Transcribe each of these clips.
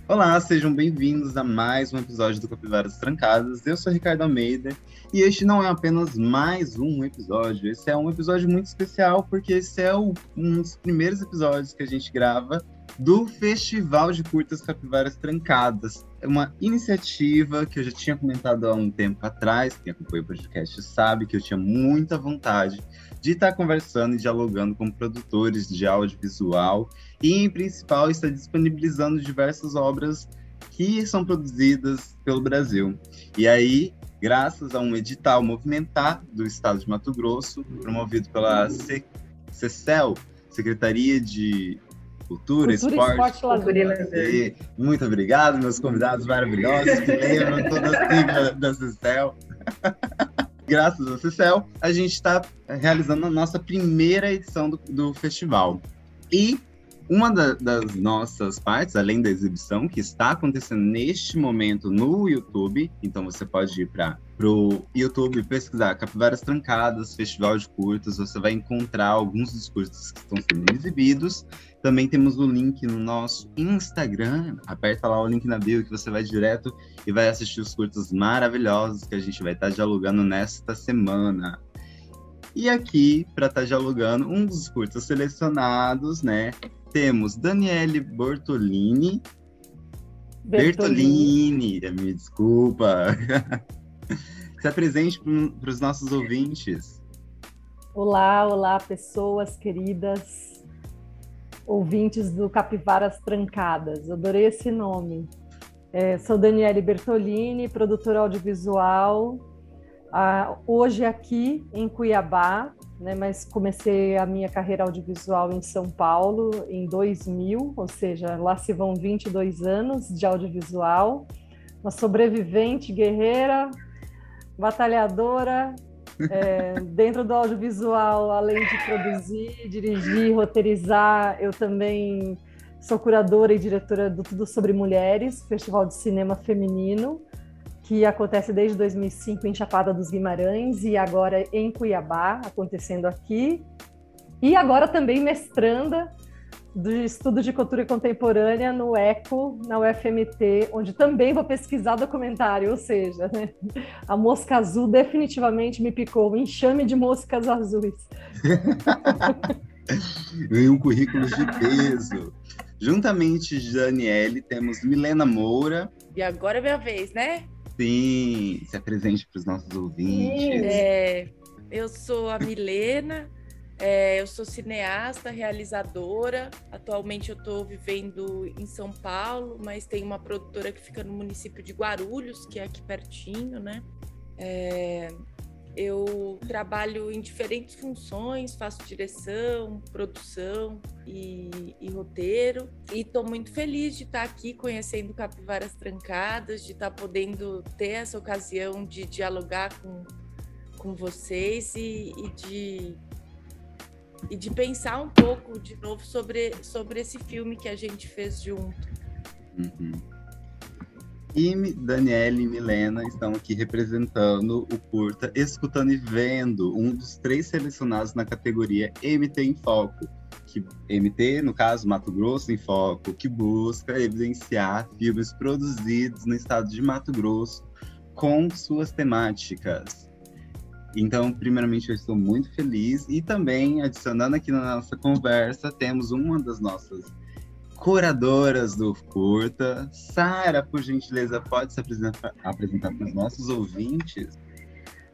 Olá, sejam bem-vindos a mais um episódio do Capivaras Trancadas. Eu sou Ricardo Almeida e este não é apenas mais um episódio, esse é um episódio muito especial porque esse é um dos primeiros episódios que a gente grava do Festival de Curtas Capivaras Trancadas. É uma iniciativa que eu já tinha comentado há um tempo atrás, quem acompanha o podcast sabe que eu tinha muita vontade de estar conversando e dialogando com produtores de audiovisual e, em principal, está disponibilizando diversas obras que são produzidas pelo Brasil. E aí, graças a um edital movimentar do Estado de Mato Grosso, promovido pela CECEL, Secretaria de Cultura, Esporte e Lazer. Muito obrigado, meus convidados maravilhosos que lembram toda a sigla da CECEL. Graças a CECEL, a gente está realizando a nossa primeira edição do festival. E uma das nossas partes, além da exibição, que está acontecendo neste momento no YouTube, então você pode ir para o YouTube pesquisar Capivaras Trancadas, Festival de Curtas, você vai encontrar alguns dos curtas que estão sendo exibidos. Também temos o link no nosso Instagram, aperta lá o link na bio que você vai direto e vai assistir os curtas maravilhosos que a gente vai estar dialogando nesta semana. E aqui, para estar dialogando, um dos curtas selecionados, né? Temos Daniele Bertolini, me desculpa. Se apresente para os nossos ouvintes. Olá, pessoas queridas, ouvintes do Capivaras Trancadas. Adorei esse nome. Sou Daniele Bertolini, produtora audiovisual. Hoje aqui em Cuiabá, né, mas comecei a minha carreira audiovisual em São Paulo em 2000, ou seja, lá se vão 22 anos de audiovisual. Uma sobrevivente, guerreira, batalhadora, dentro do audiovisual, além de produzir, dirigir, roteirizar, eu também sou curadora e diretora do Tudo Sobre Mulheres, Festival de Cinema Feminino, que acontece desde 2005 em Chapada dos Guimarães e agora em Cuiabá, acontecendo aqui. E agora também mestranda do Estudo de Cultura Contemporânea no ECO, na UFMT, onde também vou pesquisar documentário, ou seja, né, a mosca azul definitivamente me picou, um enxame de moscas azuis. E um currículo de peso. Juntamente de Daniele, temos Milena Moura. E agora é minha vez, né? Sim, se apresente para os nossos ouvintes. Eu sou a Milena, eu sou cineasta, realizadora. Atualmente eu estou vivendo em São Paulo, mas tem uma produtora que fica no município de Guarulhos, que é aqui pertinho, né? Eu trabalho em diferentes funções, faço direção, produção e roteiro. E estou muito feliz de estar aqui conhecendo Capivaras Trancadas, de estar podendo ter essa ocasião de dialogar com vocês e de pensar um pouco de novo sobre esse filme que a gente fez junto. Uhum. E Daniele e Milena estão aqui representando o curta Escutando e Vendo, um dos 3 selecionados na categoria MT em Foco. Que, MT, no caso, Mato Grosso em Foco, que busca evidenciar filmes produzidos no estado de Mato Grosso com suas temáticas. Então, primeiramente, eu estou muito feliz. E também, adicionando aqui na nossa conversa, temos uma das nossas curadoras do curta. Sara, por gentileza, pode se apresentar para os nossos ouvintes?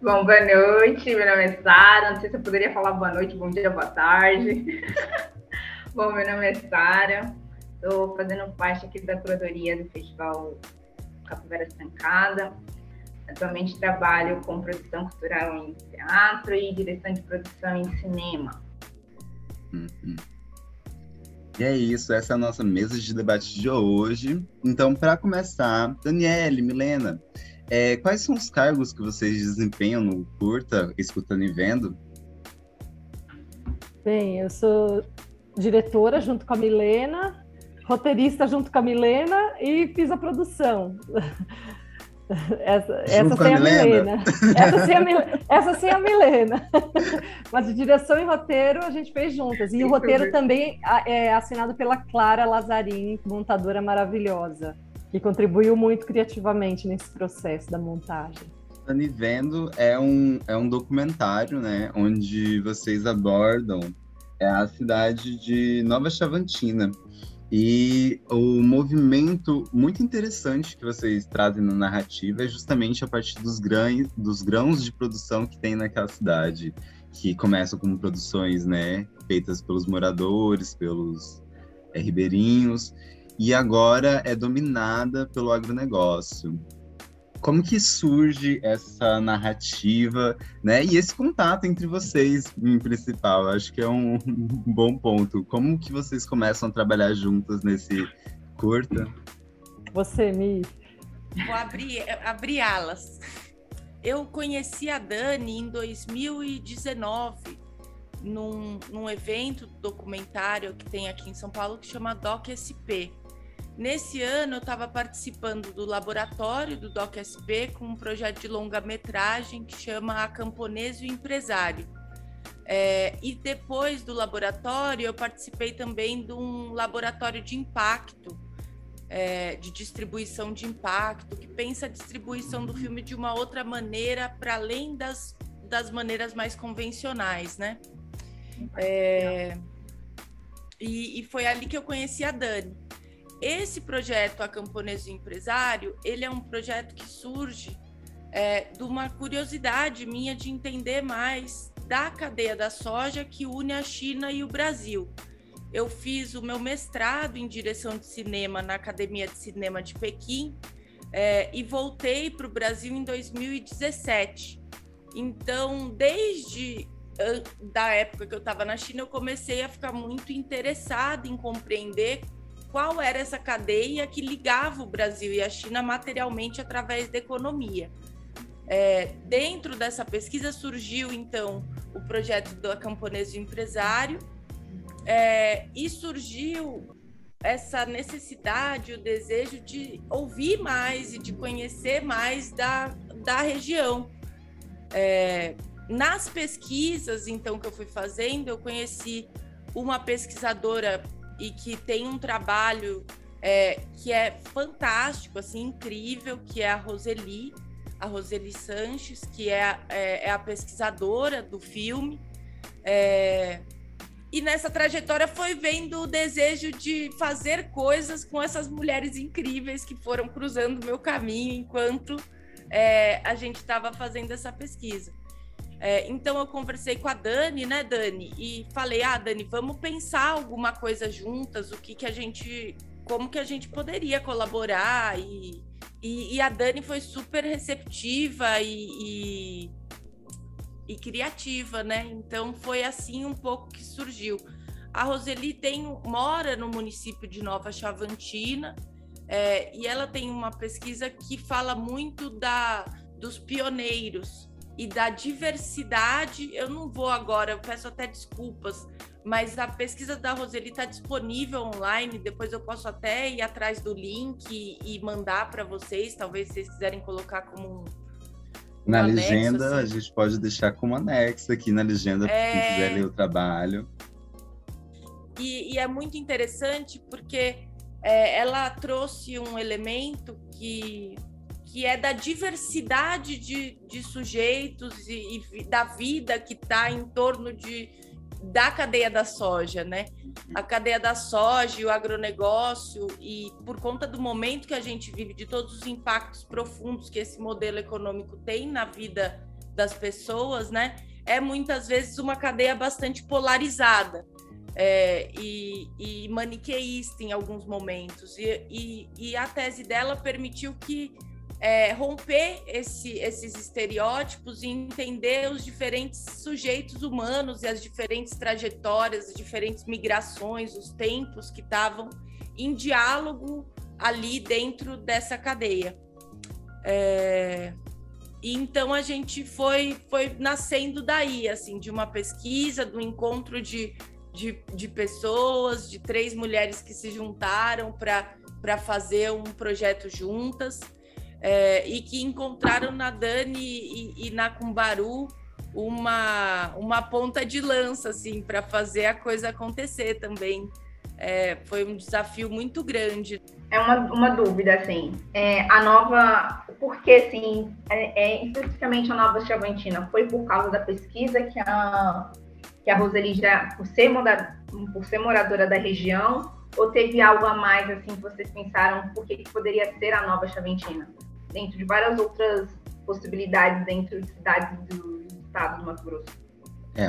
Bom, boa noite, meu nome é Sara. Não sei se eu poderia falar boa noite, bom dia, boa tarde. Bom, meu nome é Sara. Estou fazendo parte aqui da curadoria do Festival Capivaras Trancadas. Atualmente trabalho com produção cultural em teatro e direção de produção em cinema. E é isso, essa é a nossa mesa de debate de hoje. Então, para começar, Daniele, Milena, quais são os cargos que vocês desempenham no curta, Escutando e Vendo? Bem, eu sou diretora junto com a Milena, roteirista junto com a Milena e fiz a produção. Essa sem a Milena. Essa sem a Milena. Mas de direção e roteiro a gente fez juntas. E o roteiro também é assinado pela Clara Lazzarin, montadora maravilhosa, que contribuiu muito criativamente nesse processo da montagem. Dani Vendo é um documentário, né, onde vocês abordam a cidade de Nova Chavantina. E o movimento muito interessante que vocês trazem na narrativa é justamente a partir dos grãos de produção que tem naquela cidade, que começam com produções, né, feitas pelos moradores, pelos ribeirinhos, e agora é dominada pelo agronegócio. Como que surge essa narrativa, né? E esse contato entre vocês, em principal, acho que é um bom ponto. Como que vocês começam a trabalhar juntas nesse curta? Você, Mi? Vou abrir alas. Eu conheci a Dani em 2019, num evento documentário que tem aqui em São Paulo, que chama DocSP. Nesse ano, eu estava participando do laboratório do DocSP com um projeto de longa-metragem que chama A Camponês e o Empresário. E depois do laboratório, eu participei também de um laboratório de impacto, de distribuição de impacto, que pensa a distribuição do filme de uma outra maneira, para além das maneiras mais convencionais, né? E foi ali que eu conheci a Dani. Esse projeto, A Camponês e o Empresário, ele é um projeto que surge de uma curiosidade minha de entender mais da cadeia da soja que une a China e o Brasil. Eu fiz o meu mestrado em direção de cinema na Academia de Cinema de Pequim e voltei para o Brasil em 2017. Então, desde da época que eu estava na China, eu comecei a ficar muito interessada em compreender qual era essa cadeia que ligava o Brasil e a China materialmente através da economia. Dentro dessa pesquisa surgiu, então, o projeto do Camponês e o Empresário, e surgiu essa necessidade, o desejo de ouvir mais e de conhecer mais da região. Nas pesquisas, então, que eu fui fazendo, eu conheci uma pesquisadora e que tem um trabalho que é fantástico, assim, incrível, que é a Roseli Sanches, que é a pesquisadora do filme. E nessa trajetória foi vendo o desejo de fazer coisas com essas mulheres incríveis que foram cruzando o meu caminho enquanto a gente estava fazendo essa pesquisa. Então eu conversei com a Dani, né, Dani? E falei, Dani, vamos pensar alguma coisa juntas, como que a gente poderia colaborar. E a Dani foi super receptiva e criativa, né? Então foi assim um pouco que surgiu. A Roseli mora no município de Nova Chavantina, e ela tem uma pesquisa que fala muito dos pioneiros e da diversidade. Eu não vou agora, eu peço até desculpas, mas a pesquisa da Roseli está disponível online, depois eu posso até ir atrás do link e mandar para vocês, talvez vocês quiserem colocar como na anexo, legenda, assim. A gente pode deixar como anexo aqui na legenda, para quem quiser ler o trabalho. E é muito interessante porque ela trouxe um elemento que é da diversidade de sujeitos e da vida que está em torno da cadeia da soja, né? A cadeia da soja e o agronegócio, e por conta do momento que a gente vive, de todos os impactos profundos que esse modelo econômico tem na vida das pessoas, né? É muitas vezes uma cadeia bastante polarizada e maniqueísta em alguns momentos. E a tese dela permitiu que romper esses estereótipos e entender os diferentes sujeitos humanos e as diferentes trajetórias, as diferentes migrações, os tempos que estavam em diálogo ali dentro dessa cadeia. E então a gente foi nascendo daí, assim, de uma pesquisa, do encontro de pessoas, de 3 mulheres que se juntaram para fazer um projeto juntas. e que encontraram na Dani e na Cumbaru uma ponta de lança, assim, para fazer a coisa acontecer também. Foi um desafio muito grande. É uma dúvida, assim, a nova, porque, assim, especificamente a Nova Chavantina, foi por causa da pesquisa que a Roseli já, por ser moradora da região, ou teve algo a mais, assim, que vocês pensaram, por que poderia ser a Nova Chavantina? Dentro de várias outras possibilidades dentro de cidades do estado do Mato Grosso.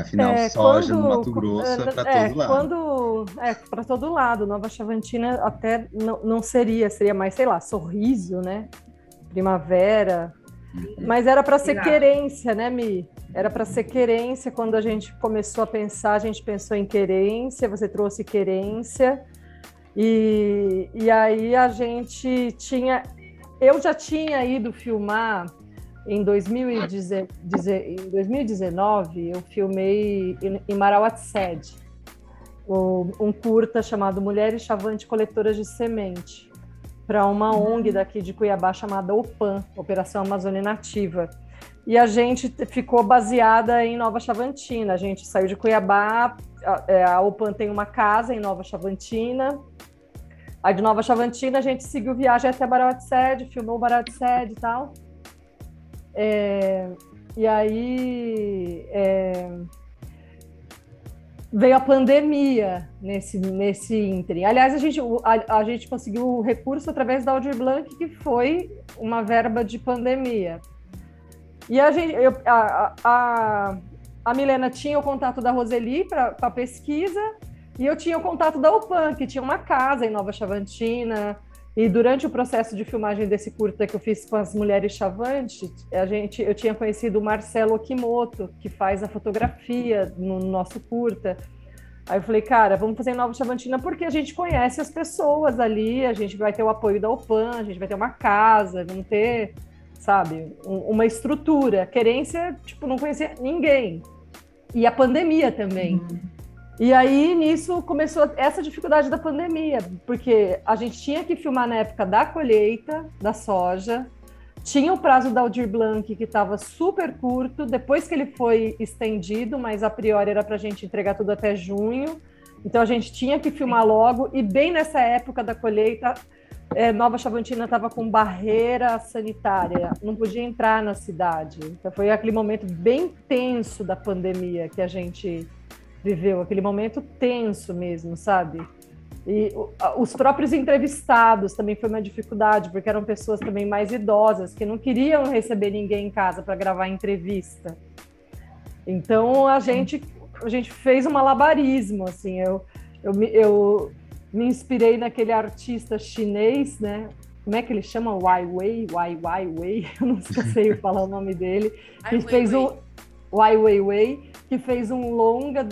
Afinal, soja no Mato Grosso é para todo lado. Para todo lado. Nova Chavantina até não seria mais, sei lá, Sorriso, né? Primavera. Mas era para ser querência, né, Mi? Era para ser querência. Quando a gente começou a pensar, a gente pensou em querência, você trouxe querência. E aí a gente tinha... Eu já tinha ido filmar... Em 2019, eu filmei em Marauatsed, um curta chamado Mulheres Chavante Coletoras de Semente, para uma ONG daqui de Cuiabá chamada OPAN, Operação Amazônia Nativa. E a gente ficou baseada em Nova Chavantina. A gente saiu de Cuiabá, a OPAN tem uma casa em Nova Chavantina. Aí de Nova Chavantina a gente seguiu viagem até Marauatsed, filmou Marauatsed e tal. E aí veio a pandemia nesse ínterim. Aliás, a gente conseguiu o recurso através da Aldir Blanc, que foi uma verba de pandemia. E a Milena tinha o contato da Roseli para a pesquisa, e eu tinha o contato da OPAN, que tinha uma casa em Nova Chavantina. E durante o processo de filmagem desse curta que eu fiz com as mulheres chavantes, eu tinha conhecido o Marcelo Okimoto, que faz a fotografia no nosso curta. Aí eu falei, cara, vamos fazer em Nova Chavantina porque a gente conhece as pessoas ali, a gente vai ter o apoio da OPAN, a gente vai ter uma casa, vamos ter, sabe, uma estrutura. Querência, tipo, não conhecia ninguém. E a pandemia também. E aí, nisso, começou essa dificuldade da pandemia, porque a gente tinha que filmar na época da colheita da soja, tinha o prazo da Aldir Blanc, que estava super curto, depois que ele foi estendido, mas a priori era para a gente entregar tudo até junho, então a gente tinha que filmar logo, e bem nessa época da colheita, Nova Chavantina estava com barreira sanitária, não podia entrar na cidade. Então foi aquele momento bem tenso da pandemia que a gente viveu, aquele momento tenso mesmo, sabe? E os próprios entrevistados também foi uma dificuldade, porque eram pessoas também mais idosas, que não queriam receber ninguém em casa para gravar entrevista. Então, a gente fez um malabarismo, assim, eu me inspirei naquele artista chinês, né? Como é que ele chama? Ai Weiwei, eu não sei falar o nome dele, que fez o Ai Weiwei, que fez um longa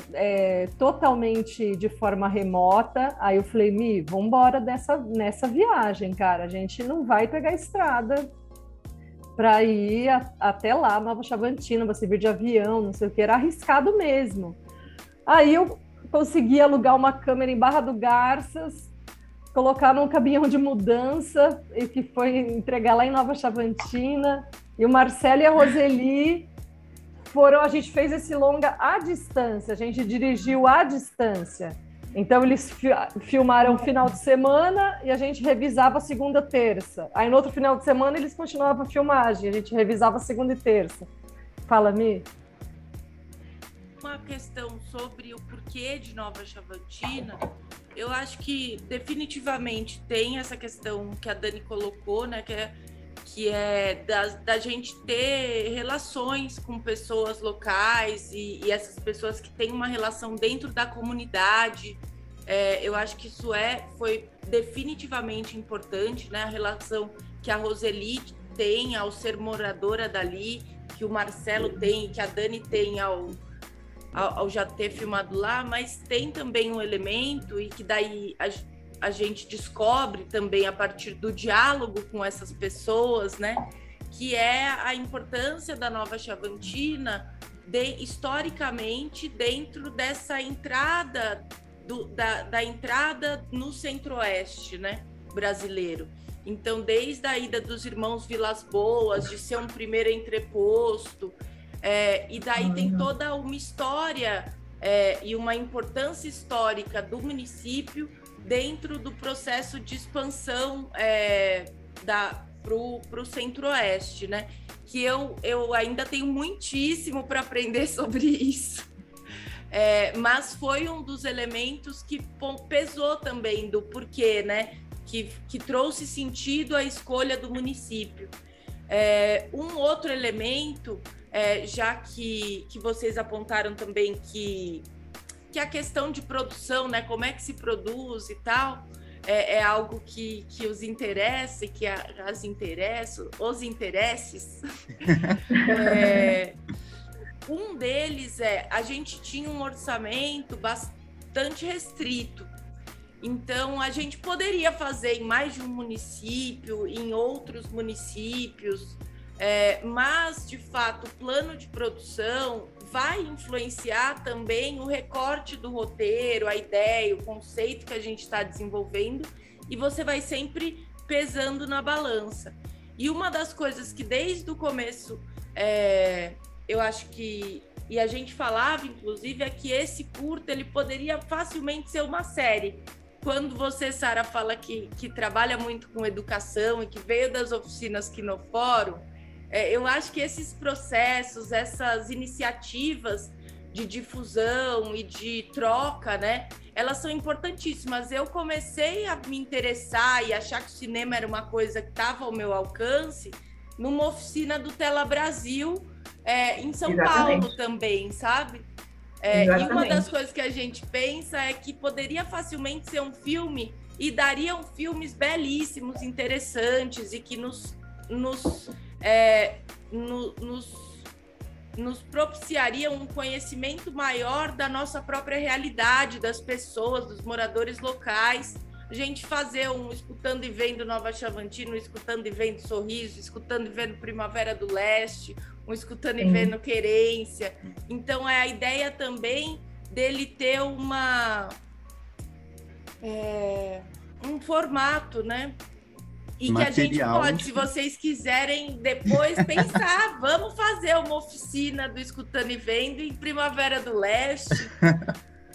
totalmente de forma remota. Aí eu falei, Mi, vamos embora nessa viagem, cara. A gente não vai pegar a estrada para ir até lá, Nova Chavantina, você vir de avião, não sei o que, era arriscado mesmo. Aí eu consegui alugar uma câmera em Barra do Garças, colocar num caminhão de mudança, e que foi entregar lá em Nova Chavantina, e o Marcelo e a Roseli a gente fez esse longa à distância, a gente dirigiu à distância. Então, eles filmaram final de semana e a gente revisava segunda, terça. Aí, no outro final de semana, eles continuavam a filmagem, a gente revisava segunda e terça. Fala, Mi. Uma questão sobre o porquê de Nova Chavantina, eu acho que definitivamente tem essa questão que a Dani colocou, né, que é da gente ter relações com pessoas locais e essas pessoas que têm uma relação dentro da comunidade. Eu acho que isso foi definitivamente importante, né? A relação que a Roseli tem ao ser moradora dali, que o Marcelo tem, que a Dani tem ao já ter filmado lá, mas tem também um elemento, e que daí a gente descobre também a partir do diálogo com essas pessoas, né, que é a importância da Nova Chavantina historicamente dentro dessa entrada da entrada no Centro-Oeste, né? brasileiro. Então, desde a ida dos irmãos Vilas Boas, de ser um primeiro entreposto, e daí tem toda uma história e uma importância histórica do município dentro do processo de expansão para o Centro-Oeste, né? Que eu ainda tenho muitíssimo para aprender sobre isso. Mas foi um dos elementos que pesou também do porquê, né? Que trouxe sentido à escolha do município. Um outro elemento, já que vocês apontaram também que a questão de produção, né? Como é que se produz e tal, é algo que os interessa e que os interesses. Um deles a gente tinha um orçamento bastante restrito. Então, a gente poderia fazer em mais de um município, em outros municípios, mas, de fato, o plano de produção vai influenciar também o recorte do roteiro, a ideia, o conceito que a gente está desenvolvendo, e você vai sempre pesando na balança. E uma das coisas que, desde o começo, eu acho que, e a gente falava, inclusive, é que esse curta ele poderia facilmente ser uma série. Quando você, Sara, fala que trabalha muito com educação e que veio das oficinas Quinofórum, eu acho que esses processos, essas iniciativas de difusão e de troca, né, elas são importantíssimas. Eu comecei a me interessar e achar que o cinema era uma coisa que estava ao meu alcance numa oficina do Tela Brasil, em São Paulo também, sabe? E uma das coisas que a gente pensa é que poderia facilmente ser um filme e dariam filmes belíssimos, interessantes e que nos propiciariam um conhecimento maior da nossa própria realidade, das pessoas, dos moradores locais. A gente fazer um Escutando e Vendo Nova Chavantina, um Escutando e Vendo Sorriso, Escutando e Vendo Primavera do Leste, um Escutando e Vendo Querência. Então, a ideia também dele ter um formato, né? E material, que a gente pode, se vocês quiserem depois pensar, vamos fazer uma oficina do Escutando e Vendo em Primavera do Leste.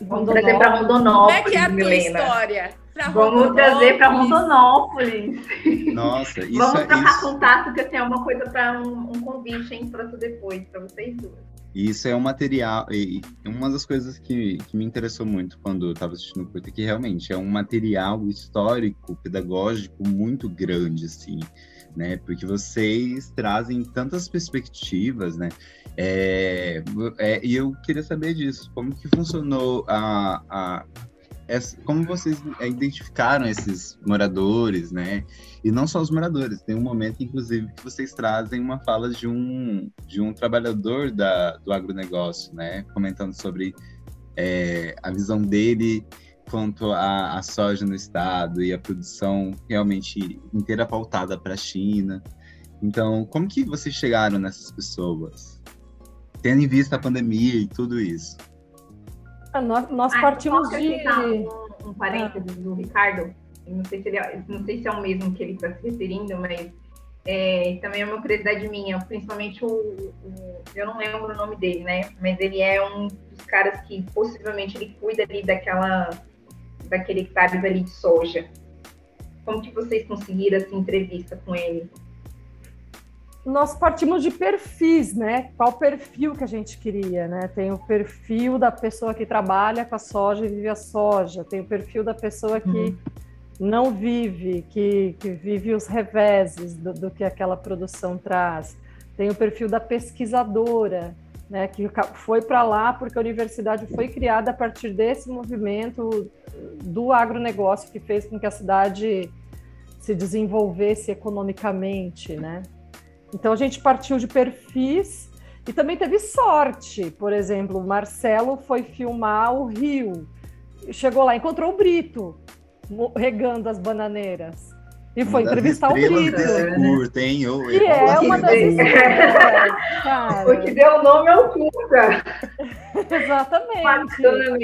Vamos trazer para Rondonópolis. Como é que é a tua história? Vamos trazer para Rondonópolis. Nossa, isso vamos trocar contato, que assim, é uma coisa para um convite, hein, para depois, para vocês duas. Isso é um material, e uma das coisas que me interessou muito quando eu estava assistindo o curta, é que realmente é um material histórico, pedagógico muito grande, assim, né? Porque vocês trazem tantas perspectivas, né? E eu queria saber disso, como que funcionou como vocês identificaram esses moradores, né? E não só os moradores, tem um momento, inclusive, que vocês trazem uma fala de um trabalhador do agronegócio, né? Comentando sobre a visão dele quanto à soja no estado e a produção realmente inteira pautada para a China. Então, como que vocês chegaram nessas pessoas? Tendo em vista a pandemia e tudo isso. Nós partimos de... Um parênteses do Ricardo, não sei se é o mesmo que ele está se referindo, mas também é uma curiosidade minha, principalmente eu não lembro o nome dele, né? Mas ele é um dos caras que possivelmente ele cuida ali daquele hectares ali de soja. Como que vocês conseguiram essa entrevista com ele? Nós partimos de perfis, né? Qual perfil que a gente queria, né? Tem o perfil da pessoa que trabalha com a soja e vive a soja, tem o perfil da pessoa que não vive, que vive os reveses do que aquela produção traz, tem o perfil da pesquisadora, né? Que foi para lá porque a universidade foi criada a partir desse movimento do agronegócio que fez com que a cidade se desenvolvesse economicamente, né? Então, a gente partiu de perfis e também teve sorte. Por exemplo, o Marcelo foi filmar o Rio. Chegou lá, encontrou o Brito regando as bananeiras. E foi entrevistar o Brito. Curta, hein? Que é uma das estrelas, cara. O que deu o nome ao curta. Exatamente. Bacana,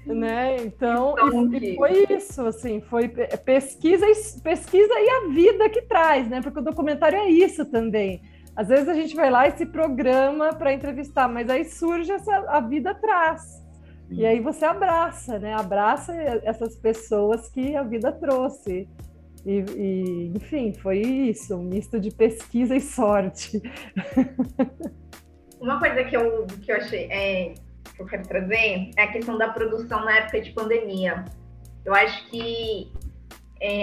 né? Então, e foi isso, assim, foi pesquisa e a vida que traz, né? Porque o documentário é isso também. Às vezes a gente vai lá e se programa para entrevistar, mas aí surge a vida atrás. Sim. E aí você abraça, né? Abraça essas pessoas que a vida trouxe. Enfim, foi isso, um misto de pesquisa e sorte. Uma coisa que eu achei, que eu quero trazer, é a questão da produção na época de pandemia. Eu acho que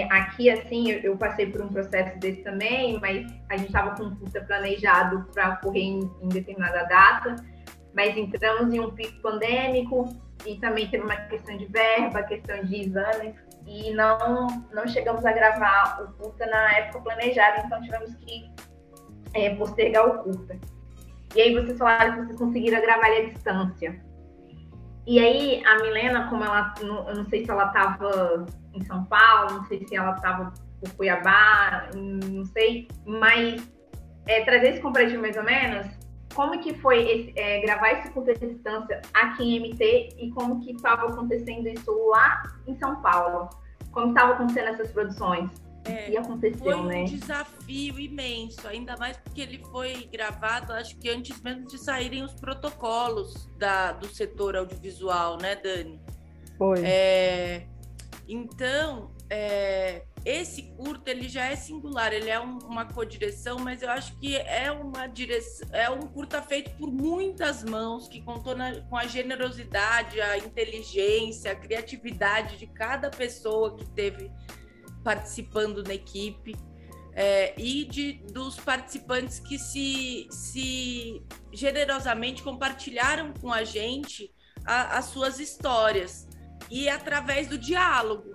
aqui, assim, eu passei por um processo desse também, mas a gente estava com um curta planejado para ocorrer em determinada data, mas entramos em um pico pandêmico e também teve uma questão de verba, questão de exames, e não chegamos a gravar o curta na época planejada, então tivemos que postergar o curta. E aí vocês falaram que vocês conseguiram gravar ele à distância. E aí a Milena, como ela, eu não sei se ela estava em São Paulo, não sei se ela estava por Cuiabá, não sei, mas trazer esse comparativo mais ou menos, como que foi gravar esse curta à distância aqui em MT e como que estava acontecendo isso lá em São Paulo? Como estavam acontecendo essas produções? E aconteceu, foi um né? desafio imenso, ainda mais porque ele foi gravado, acho que antes mesmo de saírem os protocolos do setor audiovisual, né, Dani? Foi. Então, esse curta, ele já é singular, ele é uma codireção, mas eu acho que é um curta feito por muitas mãos, que contou com a generosidade, a inteligência, a criatividade de cada pessoa que teve participando na equipe, e dos participantes que se generosamente compartilharam com a gente as suas histórias, e através do diálogo.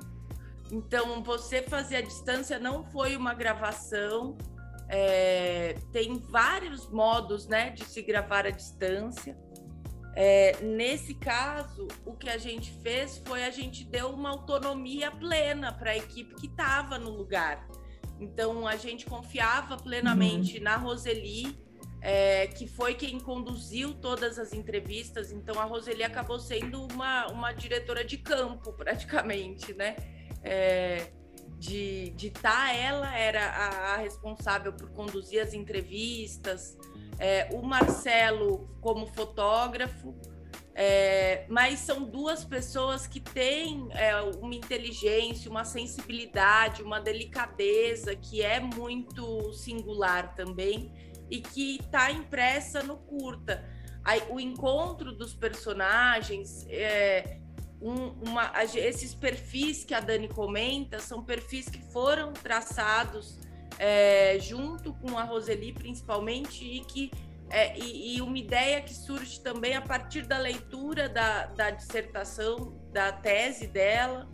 Então, você fazer à distância não foi uma gravação, tem vários modos, né, de se gravar à distância. Nesse caso, o que a gente fez foi a gente deu uma autonomia plena para a equipe que estava no lugar. Então, a gente confiava plenamente na Roseli, que foi quem conduziu todas as entrevistas. Então, a Roseli acabou sendo uma diretora de campo, praticamente, né? Ela era a responsável por conduzir as entrevistas, o Marcelo como fotógrafo, mas são duas pessoas que têm uma inteligência, uma sensibilidade, uma delicadeza que é muito singular também e que está impressa no curta. O encontro dos personagens, esses perfis que a Dani comenta, são perfis que foram traçados junto com a Roseli, principalmente, e uma ideia que surge também a partir da leitura da dissertação, da tese dela,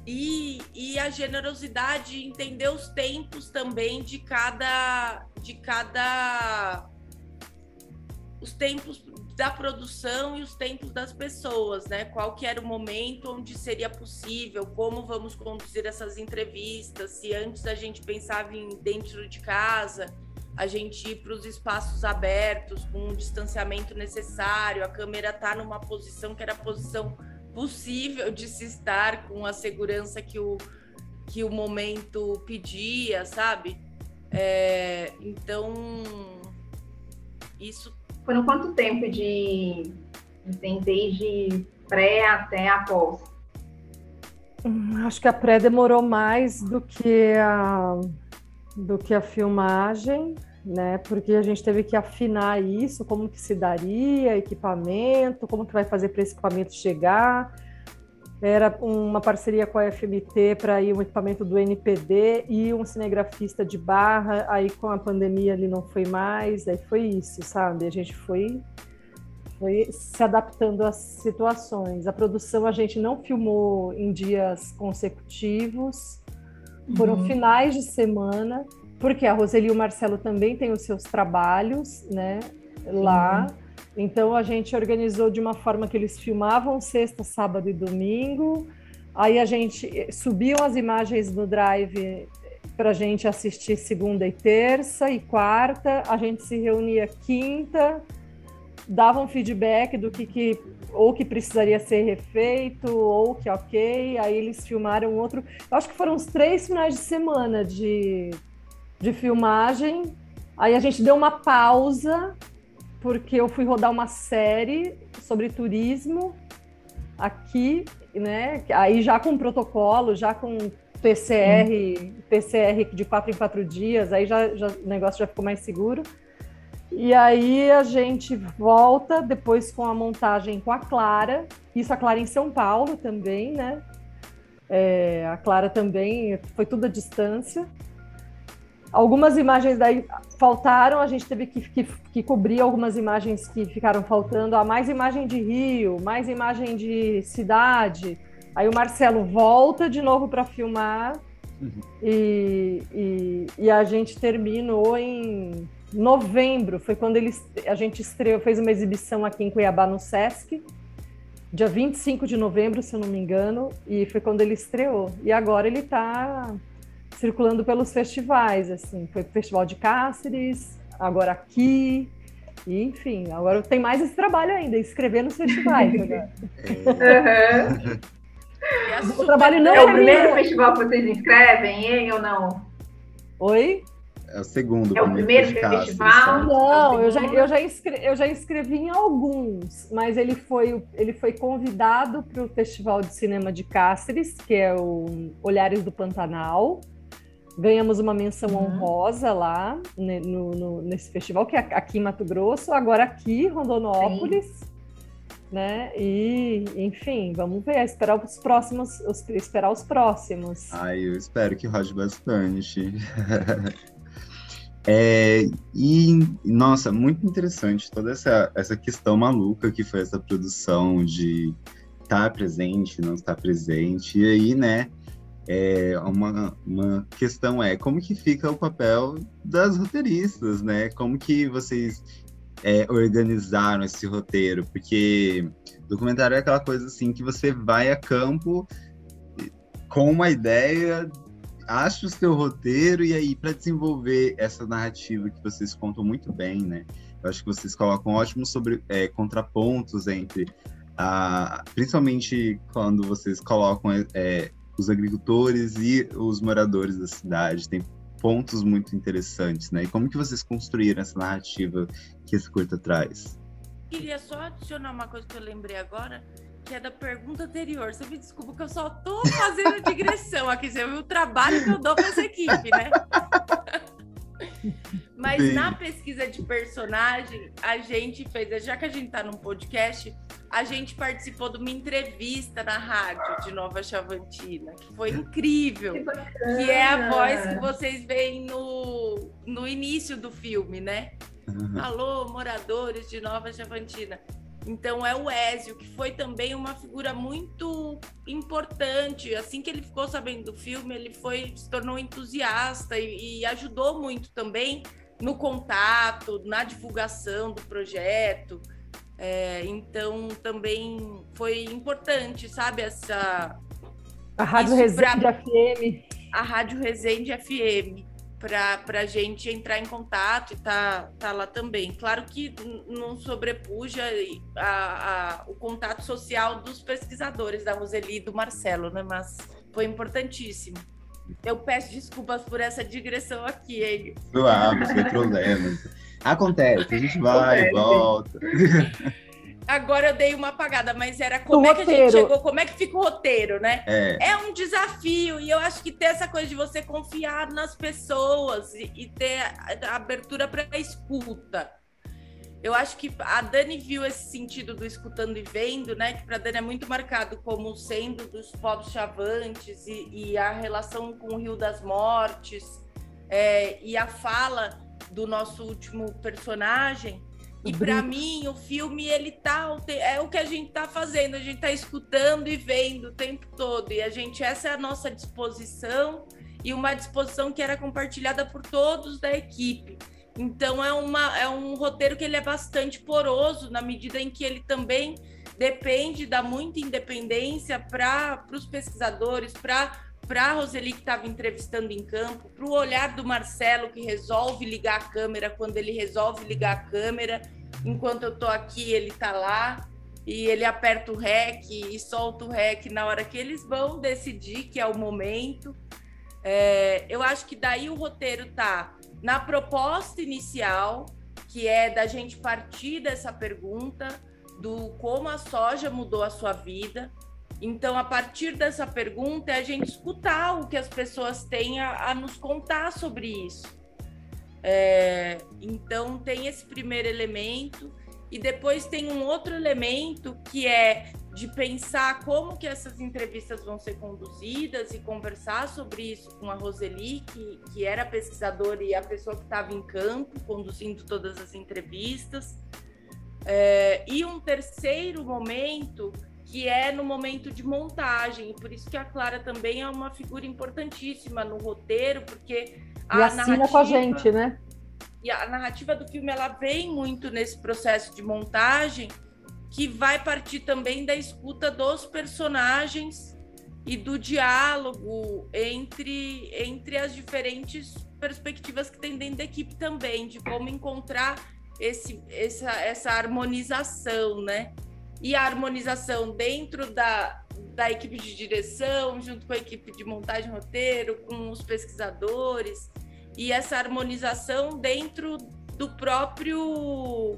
e a generosidade de entender os tempos também os tempos da produção e os tempos das pessoas, né? Qual que era o momento onde seria possível, como vamos conduzir essas entrevistas, se antes a gente pensava em dentro de casa, a gente ir para os espaços abertos com o distanciamento necessário, a câmera tá numa posição que era a posição possível de se estar, com a segurança que o momento pedia, sabe? Então, isso... Foram quanto tempo desde pré até após? Acho que a pré demorou mais do que a filmagem, né? Porque a gente teve que afinar isso, como que se daria, equipamento, como que vai fazer para esse equipamento chegar. Era uma parceria com a FMT para ir um equipamento do NPD e um cinegrafista de Barra. Aí com a pandemia ele não foi mais, aí foi isso, sabe? A gente foi se adaptando às situações. A produção a gente não filmou em dias consecutivos, foram finais de semana, porque a Roseli e o Marcelo também têm os seus trabalhos, né, lá. Então a gente organizou de uma forma que eles filmavam sexta, sábado e domingo. Aí a gente subiam as imagens no Drive para a gente assistir segunda e terça e quarta. A gente se reunia quinta, davam feedback do que ou que precisaria ser refeito, ou que ok, aí eles filmaram outro. Eu acho que foram uns 3 finais de semana de filmagem. Aí a gente deu uma pausa, porque eu fui rodar uma série sobre turismo aqui, né? Aí já com protocolo, já com PCR de 4 em 4 dias, aí já o negócio já ficou mais seguro. E aí a gente volta depois com a montagem com a Clara, isso a Clara em São Paulo também, né? A Clara também, foi tudo à distância. Algumas imagens daí faltaram, a gente teve que cobrir algumas imagens que ficaram faltando. Há mais imagem de Rio, mais imagem de cidade. Aí o Marcelo volta de novo para filmar e a gente terminou em novembro. Foi quando a gente estreou, fez uma exibição aqui em Cuiabá, no Sesc, dia 25 de novembro, se eu não me engano, e foi quando ele estreou. E agora ele está circulando pelos festivais, assim, foi pro Festival de Cáceres, agora aqui, e, enfim, agora tem mais esse trabalho ainda, escrever nos festivais. O trabalho não é o primeiro festival que vocês inscrevem, hein, ou não? Oi? É o segundo. É o primeiro festival? Não, eu já escrevi em alguns, mas ele foi convidado para o Festival de Cinema de Cáceres, que é o Olhares do Pantanal. Ganhamos uma menção honrosa lá nesse festival, que é aqui em Mato Grosso, agora aqui, Rondonópolis. Sim. Né? E, enfim, vamos ver, esperar os próximos. Eu espero que rode bastante. Nossa, muito interessante toda essa questão maluca que foi essa produção de estar presente, não estar presente. E aí, né, uma questão como que fica o papel das roteiristas, né? Como que vocês organizaram esse roteiro? Porque documentário é aquela coisa assim que você vai a campo com uma ideia, acha o seu roteiro, e aí para desenvolver essa narrativa que vocês contam muito bem, né? Eu acho que vocês colocam ótimos contrapontos entre principalmente quando vocês colocam os agricultores e os moradores da cidade. Tem pontos muito interessantes, né? E como que vocês construíram essa narrativa que esse curta traz? Queria só adicionar uma coisa que eu lembrei agora, que é da pergunta anterior. Você me desculpa que eu só tô fazendo a digressão aqui, você viu o trabalho que eu dou para essa equipe, né? Mas sim, na pesquisa de personagem, a gente fez, já que a gente tá num podcast, a gente participou de uma entrevista na rádio de Nova Chavantina, que foi incrível, que é a voz que vocês veem no início do filme, né? Alô, moradores de Nova Chavantina. Então é o Ézio, que foi também uma figura muito importante. Assim que ele ficou sabendo do filme, ele se tornou entusiasta e ajudou muito também no contato, na divulgação do projeto. Então também foi importante, sabe, a Rádio Resende FM. A Rádio Resende FM, para a gente entrar em contato e tá lá também. Claro que não sobrepuja o contato social dos pesquisadores, da Roseli e do Marcelo, né? Mas foi importantíssimo. Eu peço desculpas por essa digressão aqui, hein? Suave, sem problemas. Acontece, a gente vai e volta. Agora eu dei uma apagada, mas era como é que a gente chegou, como é que fica o roteiro, né? É um desafio, e eu acho que ter essa coisa de você confiar nas pessoas e ter a abertura para a escuta. Eu acho que a Dani viu esse sentido do escutando e vendo, né? Que para a Dani é muito marcado como sendo dos povos chavantes e a relação com o Rio das Mortes, e a fala do nosso último personagem. E para mim, o filme, é o que a gente está fazendo, a gente está escutando e vendo o tempo todo. E essa é a nossa disposição, e uma disposição que era compartilhada por todos da equipe. Então é um roteiro que ele é bastante poroso, na medida em que ele também dá muita independência para os pesquisadores, para a Roseli, que estava entrevistando em campo, para o olhar do Marcelo, que resolve ligar a câmera quando ele resolve ligar a câmera, enquanto eu tô aqui, ele tá lá, e ele aperta o REC e solta o REC na hora que eles vão decidir, que é o momento. Eu acho que daí o roteiro tá na proposta inicial, que é da gente partir dessa pergunta do como a soja mudou a sua vida. Então, a partir dessa pergunta, é a gente escutar o que as pessoas têm a nos contar sobre isso. Então, tem esse primeiro elemento, e depois tem um outro elemento que é de pensar como que essas entrevistas vão ser conduzidas e conversar sobre isso com a Roseli, que era pesquisadora e a pessoa que estava em campo, conduzindo todas as entrevistas. E um terceiro momento, que é no momento de montagem, e por isso que a Clara também é uma figura importantíssima no roteiro, porque e assina com a gente, né? E a narrativa do filme, ela vem muito nesse processo de montagem, que vai partir também da escuta dos personagens e do diálogo entre as diferentes perspectivas que tem dentro da equipe também, de como encontrar essa harmonização, né? E a harmonização dentro da equipe de direção, junto com a equipe de montagem roteiro, com os pesquisadores, e essa harmonização dentro do próprio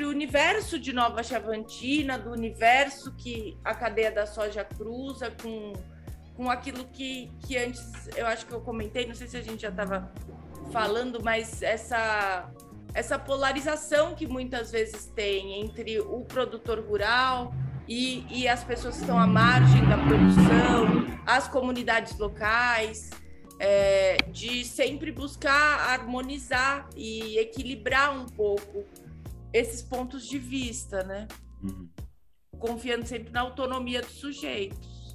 universo de Nova Chavantina, do universo que a cadeia da soja cruza com aquilo que antes eu acho que eu comentei, não sei se a gente já estava falando, mas essa polarização que muitas vezes tem entre o produtor rural e as pessoas que estão à margem da produção, as comunidades locais, de sempre buscar harmonizar e equilibrar um pouco esses pontos de vista, né? Confiando sempre na autonomia dos sujeitos.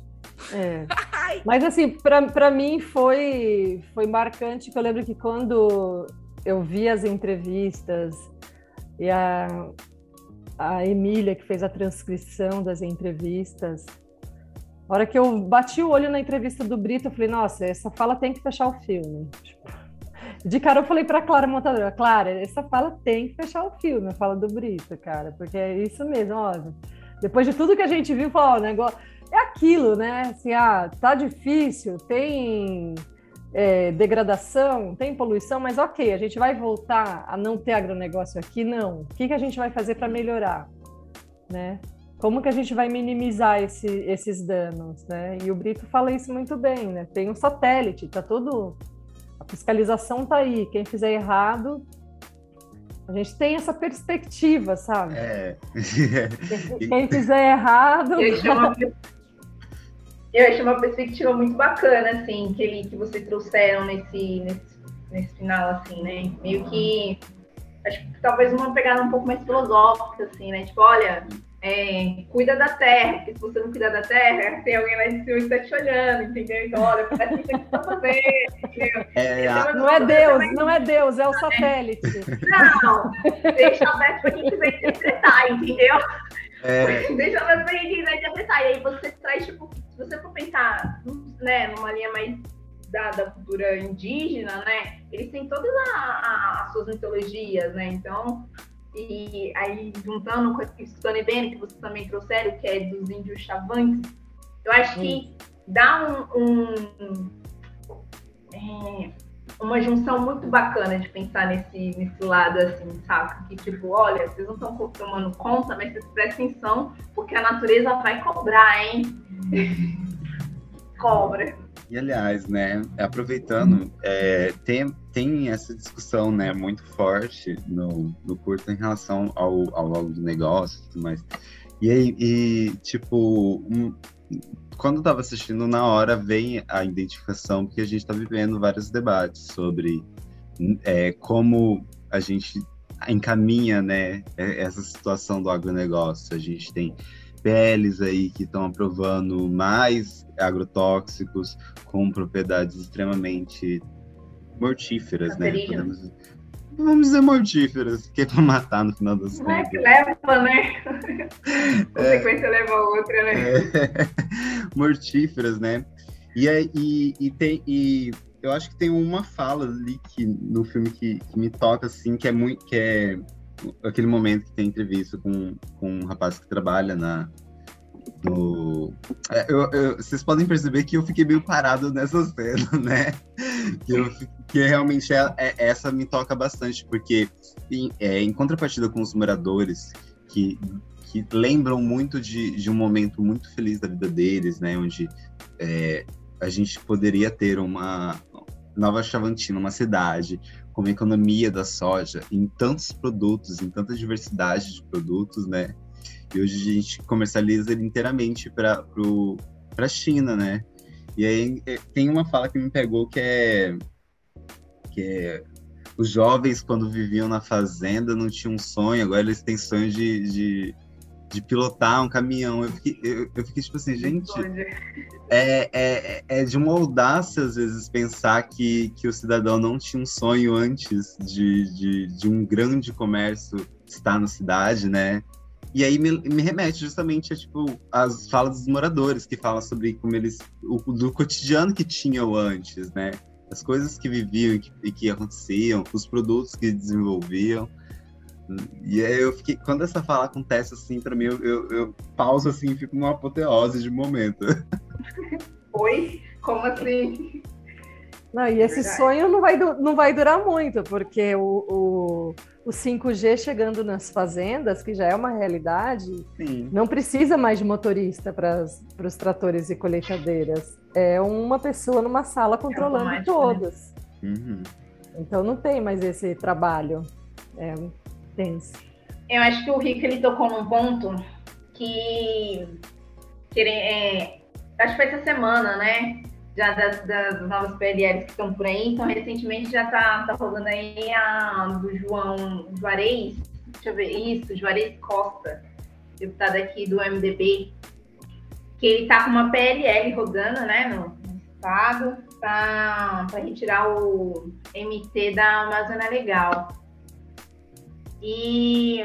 Mas assim, para mim foi marcante, que eu lembro que quando eu vi as entrevistas e a Emília, que fez a transcrição das entrevistas, a hora que eu bati o olho na entrevista do Brito, eu falei, nossa, essa fala tem que fechar o filme. De cara eu falei para a Clara, montadora, Clara, essa fala tem que fechar o filme, a fala do Brito, cara, porque é isso mesmo, ó. Depois de tudo que a gente viu, falou, o negócio é aquilo, né? Assim, tá difícil, tem degradação, tem poluição, mas ok, a gente vai voltar a não ter agronegócio aqui? Não. O que a gente vai fazer para melhorar, né? Como que a gente vai minimizar esses danos, né? E o Brito fala isso muito bem, né? Tem um satélite, a fiscalização tá aí, quem fizer errado, a gente tem essa perspectiva, sabe? Quem fizer errado... Eu achei uma perspectiva muito bacana, assim, que vocês trouxeram nesse final, assim, né? Meio que, acho que talvez uma pegada um pouco mais filosófica, assim, né? Tipo, olha, cuida da terra, porque se você não cuidar da terra, tem alguém lá de cima que está te olhando, entendeu? Então, olha, parece que você tá fazendo, entendeu? Não é Deus, é o satélite. Não, deixa aberto para quem quiser interpretar, entendeu? Deixa aberto para quem quiser interpretar. E aí você traz, tipo, se você for pensar, né, numa linha mais da cultura indígena, né, eles têm todas as suas mitologias, né, então, e aí juntando com a Stone Bene, que vocês também trouxeram, que é dos índios chavantes, eu acho que dá uma junção muito bacana de pensar nesse lado, assim, saca? Que tipo, olha, vocês não estão tomando conta, mas vocês prestem atenção, porque a natureza vai cobrar, hein? Cobra. E aliás, né, aproveitando, tem essa discussão, né, muito forte no curso em relação ao negócio e tudo mais. E tipo, quando eu tava assistindo, na hora vem a identificação, porque a gente tá vivendo vários debates sobre como a gente encaminha, né, essa situação do agronegócio. A gente tem PLs aí que estão aprovando mais agrotóxicos com propriedades extremamente mortíferas, né? Vamos dizer mortíferas, que é para matar no final das contas. Não é que leva, né? Consequência leva a outra, né? Mortíferas, né? E eu acho que tem uma fala ali no filme que me toca, assim, que é aquele momento que tem entrevista com um rapaz que trabalha vocês podem perceber que eu fiquei meio parado nessa cena, né? Que realmente essa me toca bastante, porque em contrapartida com os moradores que lembram muito de um momento muito feliz da vida deles, né? Onde a gente poderia ter uma Nova Chavantina, uma cidade com uma economia da soja em tantos produtos, em tanta diversidade de produtos, né? E hoje a gente comercializa ele inteiramente para a China, né? E aí tem uma fala que me pegou que é os jovens, quando viviam na fazenda, não tinham um sonho, agora eles têm sonho de pilotar um caminhão. Eu fiquei tipo assim, gente, é de uma audácia, às vezes, pensar que o cidadão não tinha um sonho antes de um grande comércio estar na cidade, né? E aí me remete justamente a, tipo, as falas dos moradores, que falam sobre como do cotidiano que tinham antes, né? As coisas que viviam e que aconteciam, os produtos que desenvolviam. E aí eu fiquei, quando essa fala acontece assim, pra mim, eu pauso assim e fico numa apoteose de momento. Oi? Como assim? Não, e esse sonho não vai durar muito, porque o 5G chegando nas fazendas, que já é uma realidade, Sim. Não precisa mais de motorista para os tratores e colheitadeiras. É uma pessoa numa sala controlando todas. Né? Uhum. Então não tem mais esse trabalho. Tenso. Eu acho que o Rico ele tocou num ponto que acho que foi essa semana, né? Já das novas PLLs que estão por aí. Então, recentemente já tá rolando aí a do João Juarez, deixa eu ver, isso, Juarez Costa, deputado aqui do MDB, que ele tá com uma PLL rodando, né, no estado, para retirar o MT da Amazônia Legal. E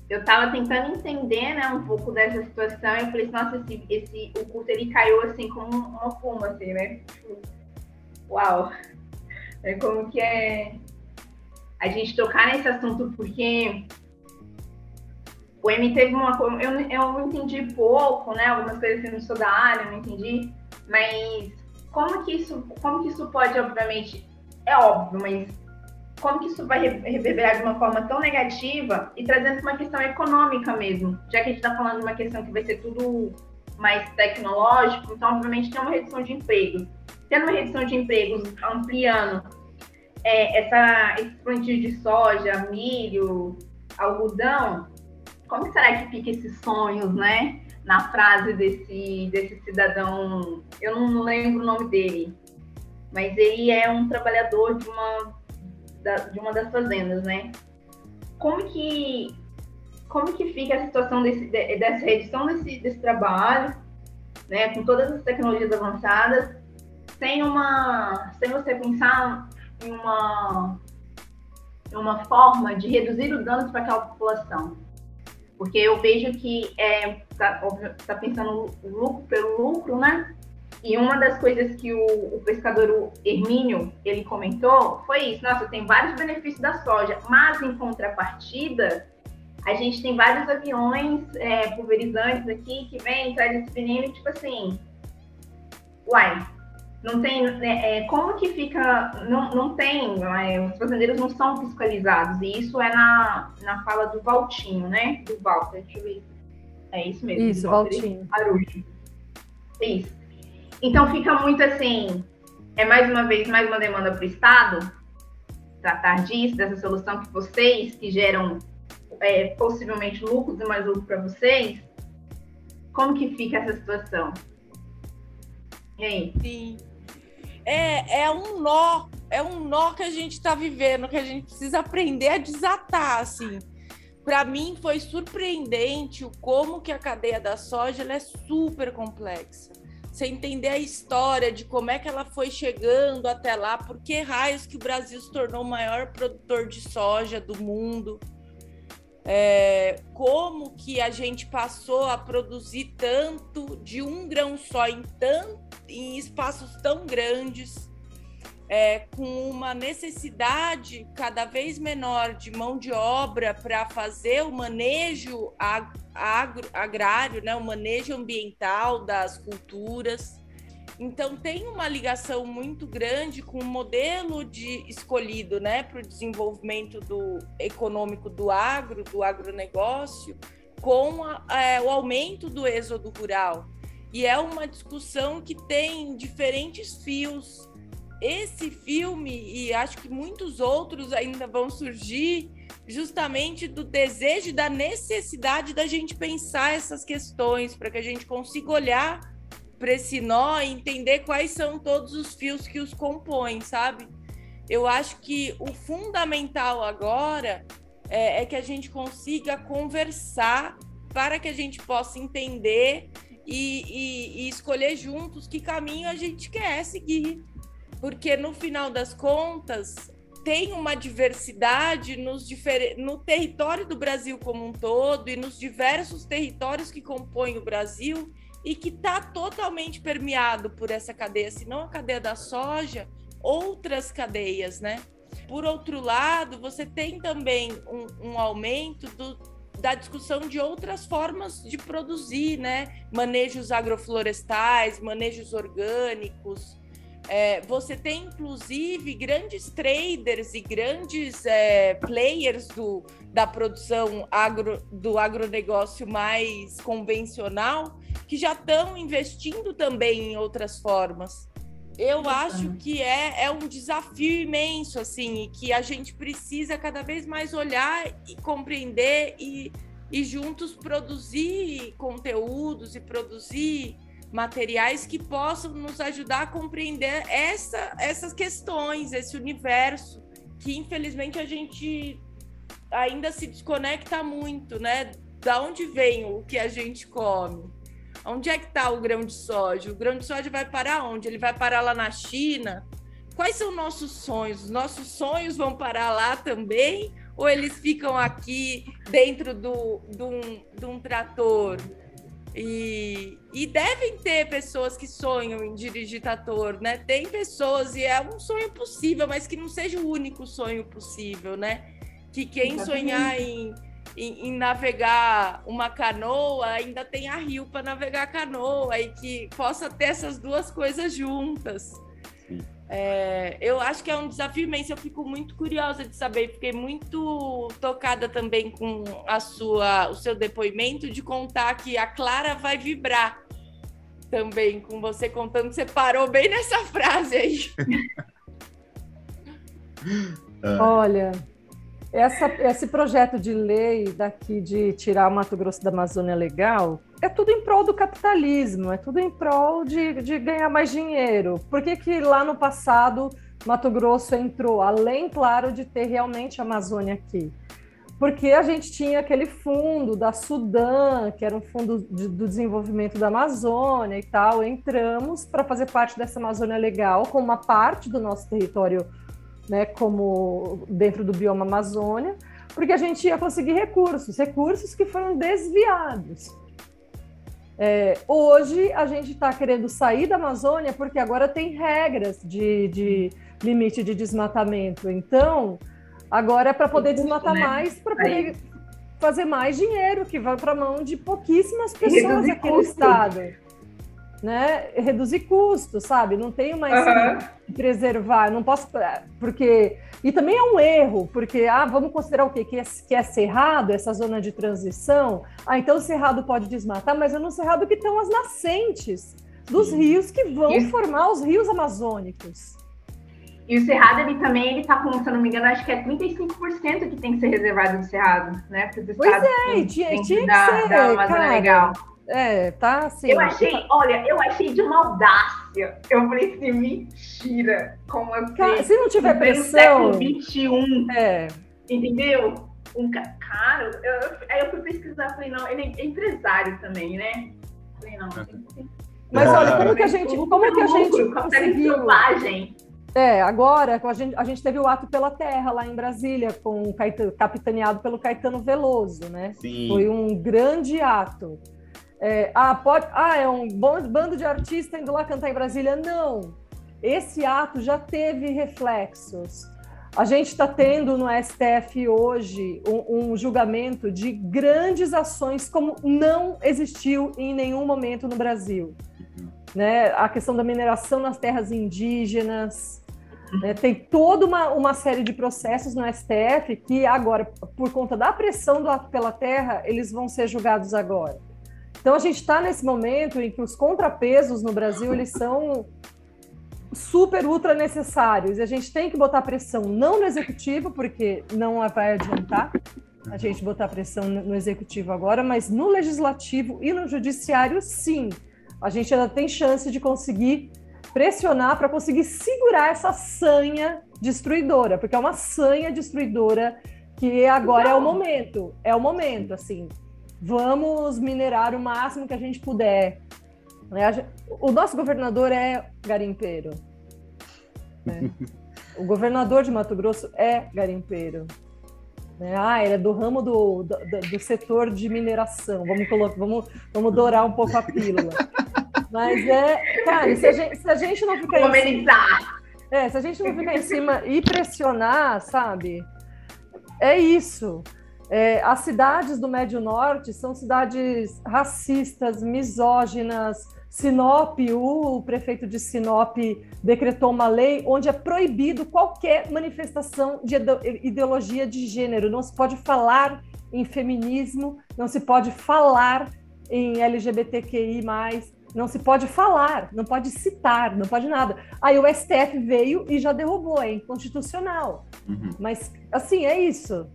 eu tava tentando entender, né, um pouco dessa situação, e eu falei assim, nossa, o curso ele caiu assim como uma pluma, assim, né? Uau! É como que é a gente tocar nesse assunto, porque o MT teve uma coisa, eu não entendi pouco, né? Algumas coisas que eu não sou da área, eu não entendi, mas como que isso pode, obviamente, é óbvio, mas como que isso vai reverberar de uma forma tão negativa e trazendo uma questão econômica mesmo, já que a gente está falando de uma questão que vai ser tudo mais tecnológico, então, obviamente, tem uma redução de empregos. Tendo uma redução de empregos, ampliando esse plantio de soja, milho, algodão, como que será que fica esses sonhos, né? Na frase desse cidadão, eu não lembro o nome dele, mas ele é um trabalhador de uma das fazendas, né? Como que fica a situação dessa redução desse trabalho, né? Com todas as tecnologias avançadas, sem você pensar em uma forma de reduzir os danos para aquela população? Porque eu vejo que tá pensando lucro pelo lucro, né? E uma das coisas que o pescador Hermínio, ele comentou, foi isso. Nossa, tem vários benefícios da soja, mas em contrapartida, a gente tem vários aviões pulverizantes aqui que vêm, traz esse veneno, tipo assim, uai, não tem, como que fica, não tem, os fazendeiros não são fiscalizados, e isso é na fala do Valtinho, né, do Walter, deixa eu ver, é isso mesmo. Isso, Valtinho. Arujo. Isso. Então fica muito assim, mais uma vez, mais uma demanda para o Estado, tratar disso, dessa solução que vocês, que geram possivelmente lucros e mais lucro para vocês, como que fica essa situação? E aí? Sim. É um nó que a gente está vivendo, que a gente precisa aprender a desatar, assim. Para mim foi surpreendente o como que a cadeia da soja ela é super complexa. Você entender a história de como é que ela foi chegando até lá, por que raios que o Brasil se tornou o maior produtor de soja do mundo, como que a gente passou a produzir tanto de um grão só em espaços tão grandes. com uma necessidade cada vez menor de mão de obra para fazer o manejo agrário, né, o manejo ambiental das culturas. Então, tem uma ligação muito grande com o modelo escolhido, né, para o desenvolvimento econômico do agronegócio, com o aumento do êxodo rural. E é uma discussão que tem diferentes fios. Esse filme, e acho que muitos outros ainda vão surgir, justamente do desejo e da necessidade da gente pensar essas questões, para que a gente consiga olhar para esse nó e entender quais são todos os fios que os compõem, sabe? Eu acho que o fundamental agora é que a gente consiga conversar para que a gente possa entender e escolher juntos que caminho a gente quer seguir. Porque, no final das contas, tem uma diversidade no território do Brasil como um todo e nos diversos territórios que compõem o Brasil, e que está totalmente permeado por essa cadeia, se não a cadeia da soja, outras cadeias, né? Por outro lado, você tem também um aumento da discussão de outras formas de produzir, né? Manejos agroflorestais, manejos orgânicos. Você tem, inclusive, grandes traders e grandes players da produção do agronegócio mais convencional que já estão investindo também em outras formas. Eu acho que é um desafio imenso, assim, e que a gente precisa cada vez mais olhar e compreender e juntos produzir conteúdos e produzir materiais que possam nos ajudar a compreender essas questões, esse universo, que infelizmente a gente ainda se desconecta muito, né? Da onde vem o que a gente come? Onde é que está o grão de soja? O grão de soja vai parar onde? Ele vai parar lá na China? Quais são nossos sonhos? Os nossos sonhos vão parar lá também? Ou eles ficam aqui dentro de um trator? E devem ter pessoas que sonham em dirigir trator, né? Tem pessoas, e é um sonho possível, mas que não seja o único sonho possível, né? Que quem sonhar em navegar uma canoa ainda tenha rio para navegar a canoa, e que possa ter essas duas coisas juntas. Eu acho que é um desafio imenso. Eu fico muito curiosa de saber, fiquei muito tocada também com o seu depoimento, de contar que a Clara vai vibrar também com você contando. Você parou bem nessa frase aí. Olha, esse projeto de lei daqui de tirar o Mato Grosso da Amazônia Legal é tudo em prol do capitalismo, é tudo em prol de ganhar mais dinheiro. Por que lá no passado Mato Grosso entrou, além, claro, de ter realmente a Amazônia aqui? Porque a gente tinha aquele fundo da Sudan, que era um fundo do desenvolvimento da Amazônia e tal. Entramos para fazer parte dessa Amazônia Legal, com uma parte do nosso território, né, como dentro do bioma Amazônia, porque a gente ia conseguir recursos que foram desviados. Hoje a gente está querendo sair da Amazônia porque agora tem regras de limite de desmatamento. Então, agora é para poder desmatar mais, para poder fazer mais dinheiro, que vai para a mão de pouquíssimas pessoas aqui no estado. Né? Reduzir custos, sabe? Não tenho mais que preservar, não posso, porque... E também é um erro, porque, vamos considerar o quê? Que é cerrado, essa zona de transição? Então o cerrado pode desmatar, mas é no cerrado que estão as nascentes dos rios que vão formar os rios amazônicos. E o cerrado, ele também está com, se eu não me engano, acho que é 35% que tem que ser reservado do cerrado, né? Para os estados tinha que ser, da Amazônia Legal. Tá assim. Eu achei de uma audácia. Eu falei assim, mentira. Como assim? Se não tiver pressão. Século XXI. Entendeu? Aí eu fui pesquisar, falei, não, ele é empresário também, né? Falei, não, tem. Mas olha, como que a gente conseguiu? Agora a gente teve o Ato pela Terra lá em Brasília, capitaneado pelo Caetano Veloso, né? Sim. Foi um grande ato. É um bando de artistas indo lá cantar em Brasília? Não. esse ato já teve reflexos. A gente está tendo no STF hoje um julgamento de grandes ações como não existiu em nenhum momento no Brasil. Né? A questão da mineração nas terras indígenas, né? Tem toda uma série de processos no STF que agora, por conta da pressão do ato pela terra, eles vão ser julgados agora. Então a gente está nesse momento em que os contrapesos no Brasil, eles são super, ultra necessários. E a gente tem que botar pressão não no executivo, porque não vai adiantar a gente botar pressão no executivo agora, mas no legislativo e no judiciário, sim. A gente ainda tem chance de conseguir pressionar para conseguir segurar essa sanha destruidora, porque é uma sanha destruidora que agora é o momento, assim. Vamos minerar o máximo que a gente puder. O nosso governador é garimpeiro. Né? O governador de Mato Grosso é garimpeiro. Né? Ele é do ramo do setor de mineração. Vamos dourar um pouco a pílula. Mas cara, se a gente não ficar se a gente não ficar em cima e pressionar, sabe? É isso. As cidades do Médio Norte são cidades racistas, misóginas. Sinop, o prefeito de Sinop decretou uma lei onde é proibido qualquer manifestação de ideologia de gênero. Não se pode falar em feminismo, não se pode falar em LGBTQI+, não se pode falar, não pode citar, não pode nada. Aí o STF veio e já derrubou, é inconstitucional. Mas, assim, é isso.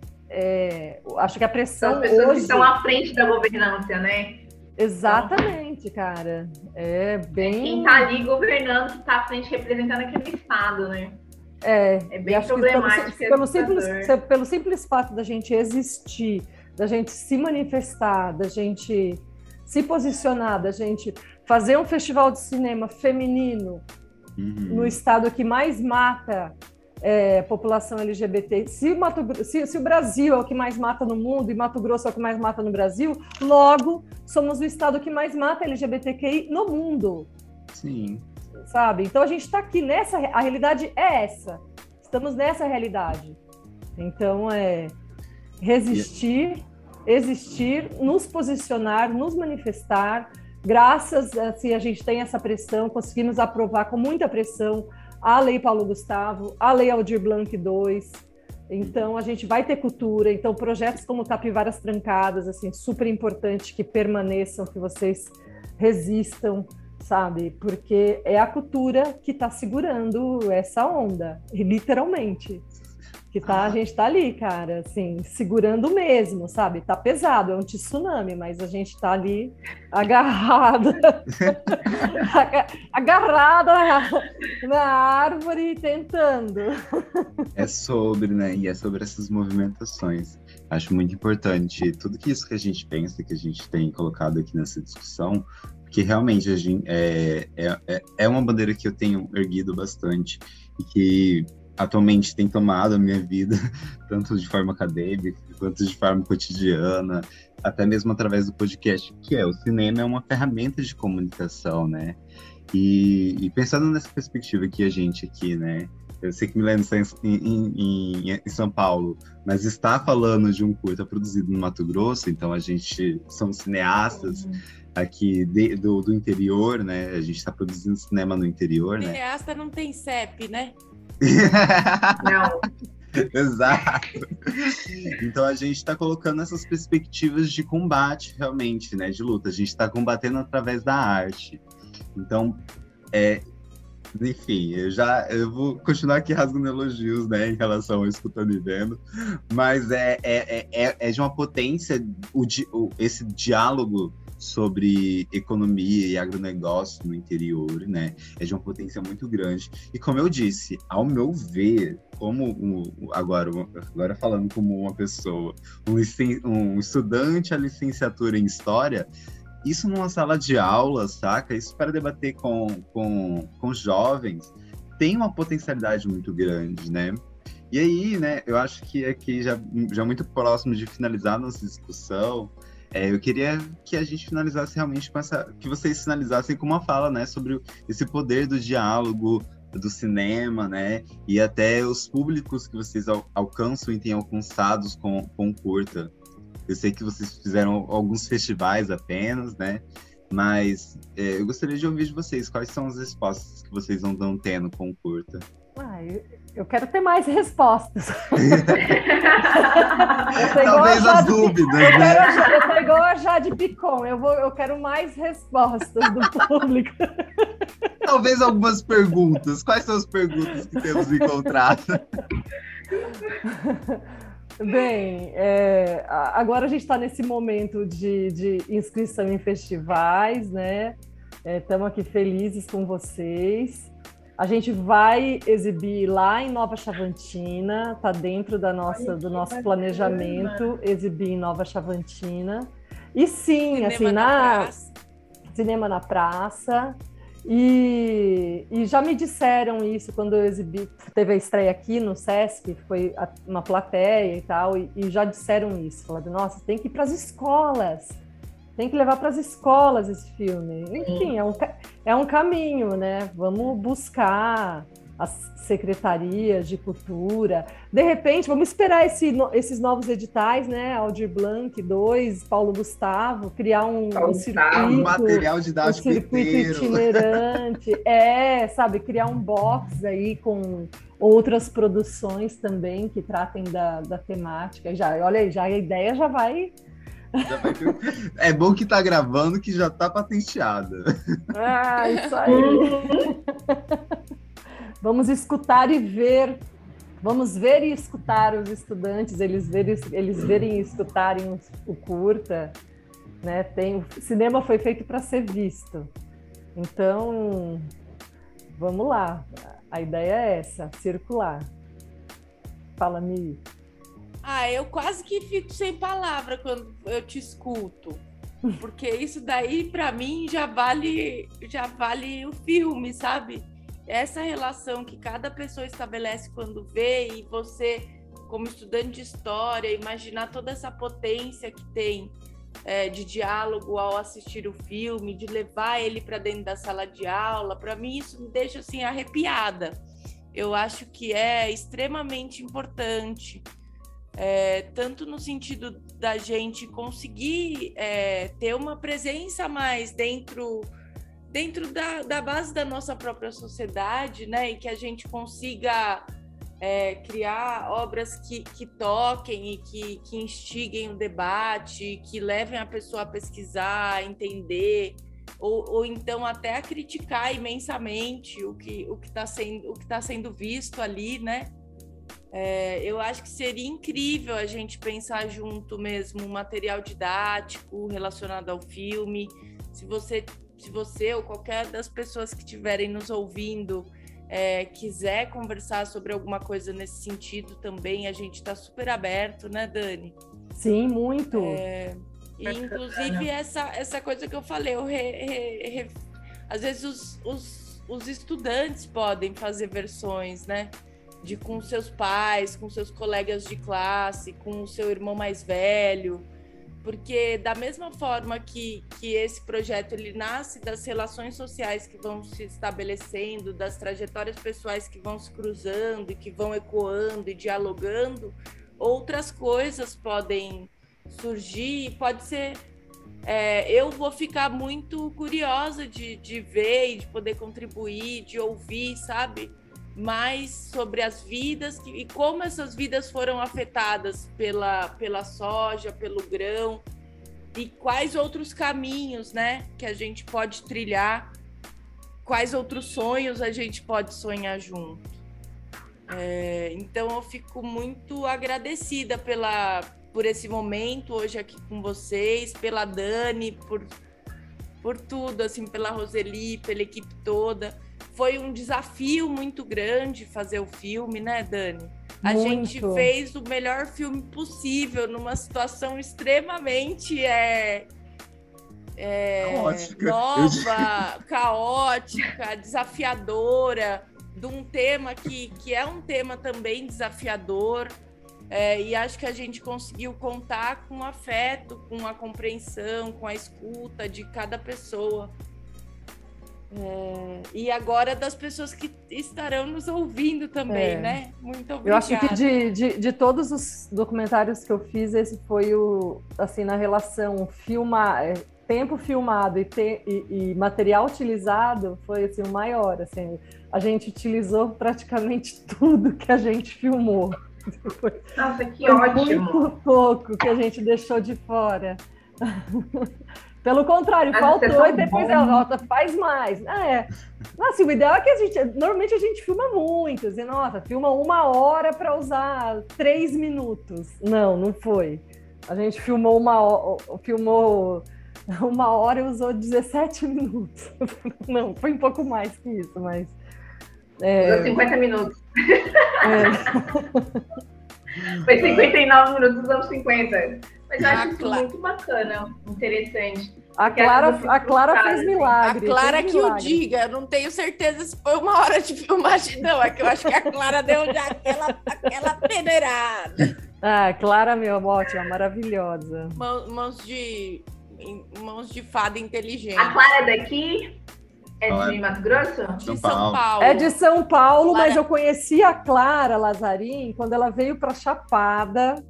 Acho que a pressão As pessoas hoje... que estão à frente da governança, né? Exatamente, cara. É bem... Quem está ali governando está à frente representando aquele estado, né? É bem problemático. Pelo simples fato da gente existir, da gente se manifestar, da gente se posicionar, da gente fazer um festival de cinema feminino no estado que mais mata população LGBT. Se o Brasil é o que mais mata no mundo e Mato Grosso é o que mais mata no Brasil, logo somos o estado que mais mata LGBTQI no mundo. Sim. Sabe? Então a gente está aqui a realidade é essa. Estamos nessa realidade. Então resistir, existir, nos posicionar, nos manifestar. Graças assim, a gente tem essa pressão, conseguimos aprovar com muita pressão a Lei Paulo Gustavo, a Lei Aldir Blanc II. Então, a gente vai ter cultura. Então, projetos como Capivaras Trancadas, assim, super importante que permaneçam, que vocês resistam, sabe? Porque é a cultura que está segurando essa onda, literalmente. A gente tá ali, cara, assim, segurando mesmo, sabe? Tá pesado, é um tsunami, mas a gente tá ali agarrada na árvore tentando. É sobre, né? E é sobre essas movimentações. Acho muito importante tudo isso que a gente pensa, que a gente tem colocado aqui nessa discussão, porque realmente a gente, é uma bandeira que eu tenho erguido bastante e que atualmente tem tomado a minha vida, tanto de forma acadêmica, quanto de forma cotidiana, até mesmo através do podcast, que o cinema é uma ferramenta de comunicação, né? E pensando nessa perspectiva que a gente aqui, né? Eu sei que Milena está em São Paulo, mas está falando de um curta produzido no Mato Grosso, então a gente somos cineastas aqui do interior, né? A gente está produzindo cinema no interior, né? Cineasta não tem CEP, né? Não. Exato. Então a gente está colocando essas perspectivas de combate realmente, né, de luta. A gente está combatendo através da arte. Então, enfim, eu vou continuar aqui rasgando elogios, né, em relação ao Escutando e Vendo, mas é de uma potência esse diálogo sobre economia e agronegócio no interior, né? É de uma potência muito grande. E como eu disse, ao meu ver, agora falando como uma pessoa, um estudante a licenciatura em História, isso numa sala de aula, saca? Isso para debater com jovens, tem uma potencialidade muito grande, né? E aí, né, eu acho que aqui, já muito próximo de finalizar nossa discussão, eu queria que a gente finalizasse realmente com que vocês finalizassem com uma fala, né, sobre esse poder do diálogo, do cinema, né? E até os públicos que vocês alcançam e têm alcançado com o curta. Eu sei que vocês fizeram alguns festivais apenas, né? Mas eu gostaria de ouvir de vocês, quais são as respostas que vocês andam tendo com o curta? Eu quero ter mais respostas. Talvez as dúvidas, né? Eu tô igual a Jade Picon, eu quero mais respostas do público. Talvez algumas perguntas. Quais são as perguntas que temos encontrado? Bem, agora a gente está nesse momento de inscrição em festivais, né? Estamos aqui felizes com vocês. A gente vai exibir lá em Nova Chavantina, está dentro do nosso planejamento, exibir em Nova Chavantina. E sim, Cinema na Praça. E já me disseram isso quando eu exibi, teve a estreia aqui no Sesc, foi uma plateia e tal, e já disseram isso, falaram, nossa, tem que ir para as escolas, tem que levar para as escolas esse filme. Enfim, é um caminho, né? Vamos buscar as secretarias de cultura. De repente, vamos esperar esses novos editais, né? Aldir Blanc 2, Paulo Gustavo, criar um circuito, material didático itinerante. Sabe, criar um box aí com outras produções também que tratem da temática. Olha aí, a ideia já vai... É bom que tá gravando, que já tá patenteada. Isso aí. Vamos escutar e ver. Vamos ver e escutar os estudantes, eles verem e escutarem o curta, né? O cinema foi feito para ser visto. Então, vamos lá. A ideia é essa, circular. Fala, Mi. Eu quase que fico sem palavra quando eu te escuto, porque isso daí para mim já vale o filme, sabe? Essa relação que cada pessoa estabelece quando vê, e você, como estudante de história, imaginar toda essa potência que tem de diálogo ao assistir o filme, de levar ele para dentro da sala de aula, para mim isso me deixa assim arrepiada. Eu acho que é extremamente importante. Tanto no sentido da gente conseguir ter uma presença a mais dentro da base da nossa própria sociedade, né? E que a gente consiga criar obras que toquem e que instiguem o debate, que levem a pessoa a pesquisar, a entender, ou então até a criticar imensamente o que está sendo visto ali, né? Eu acho que seria incrível a gente pensar junto mesmo um material didático relacionado ao filme. Se você ou qualquer das pessoas que estiverem nos ouvindo quiser conversar sobre alguma coisa nesse sentido também, a gente está super aberto, né, Dani? Sim, muito. E, inclusive, essa coisa que eu falei, às vezes os estudantes podem fazer versões, né? Com seus pais, com seus colegas de classe, com o seu irmão mais velho, porque da mesma forma que esse projeto ele nasce das relações sociais que vão se estabelecendo, das trajetórias pessoais que vão se cruzando e que vão ecoando e dialogando, outras coisas podem surgir, pode ser... eu vou ficar muito curiosa de ver e de poder contribuir, de ouvir, sabe? Mais sobre as vidas e como essas vidas foram afetadas pela soja, pelo grão, e quais outros caminhos, né, que a gente pode trilhar, quais outros sonhos a gente pode sonhar junto. Então eu fico muito agradecida por esse momento hoje aqui com vocês, pela Dani, por tudo, assim, pela Roseli, pela equipe toda. Foi um desafio muito grande fazer o filme, né, Dani? A gente fez o melhor filme possível numa situação extremamente nova, caótica, desafiadora, de um tema que é um tema também desafiador. E acho que a gente conseguiu contar com o afeto, com a compreensão, com a escuta de cada pessoa. E agora das pessoas que estarão nos ouvindo também, né? Muito obrigada. Eu acho que de todos os documentários que eu fiz, esse foi o, assim, na relação tempo filmado e material utilizado, foi assim, o maior. Assim, a gente utilizou praticamente tudo que a gente filmou. Nossa, que ótimo! Muito pouco que a gente deixou de fora. Pelo contrário, faltou e depois ela volta, faz mais. Nossa, o ideal é que normalmente a gente filma muito, assim, nossa, filma 1 hora para usar 3 minutos. Não foi. A gente filmou 1 hora e usou 17 minutos. Não, foi um pouco mais que isso, mas... Usou 50 minutos. Foi 59 minutos, usamos 50. Mas eu acho isso muito bacana, interessante. A Clara fez milagre. A Clara que o diga, eu não tenho certeza se foi 1 hora de filmagem, não. É que eu acho que a Clara deu já aquela peneirada. Clara, ótima, maravilhosa. Mãos de fada inteligente. A Clara daqui é de Mato Grosso? De São Paulo. É de São Paulo, Clara... mas eu conheci a Clara Lazarim quando ela veio para Chapada,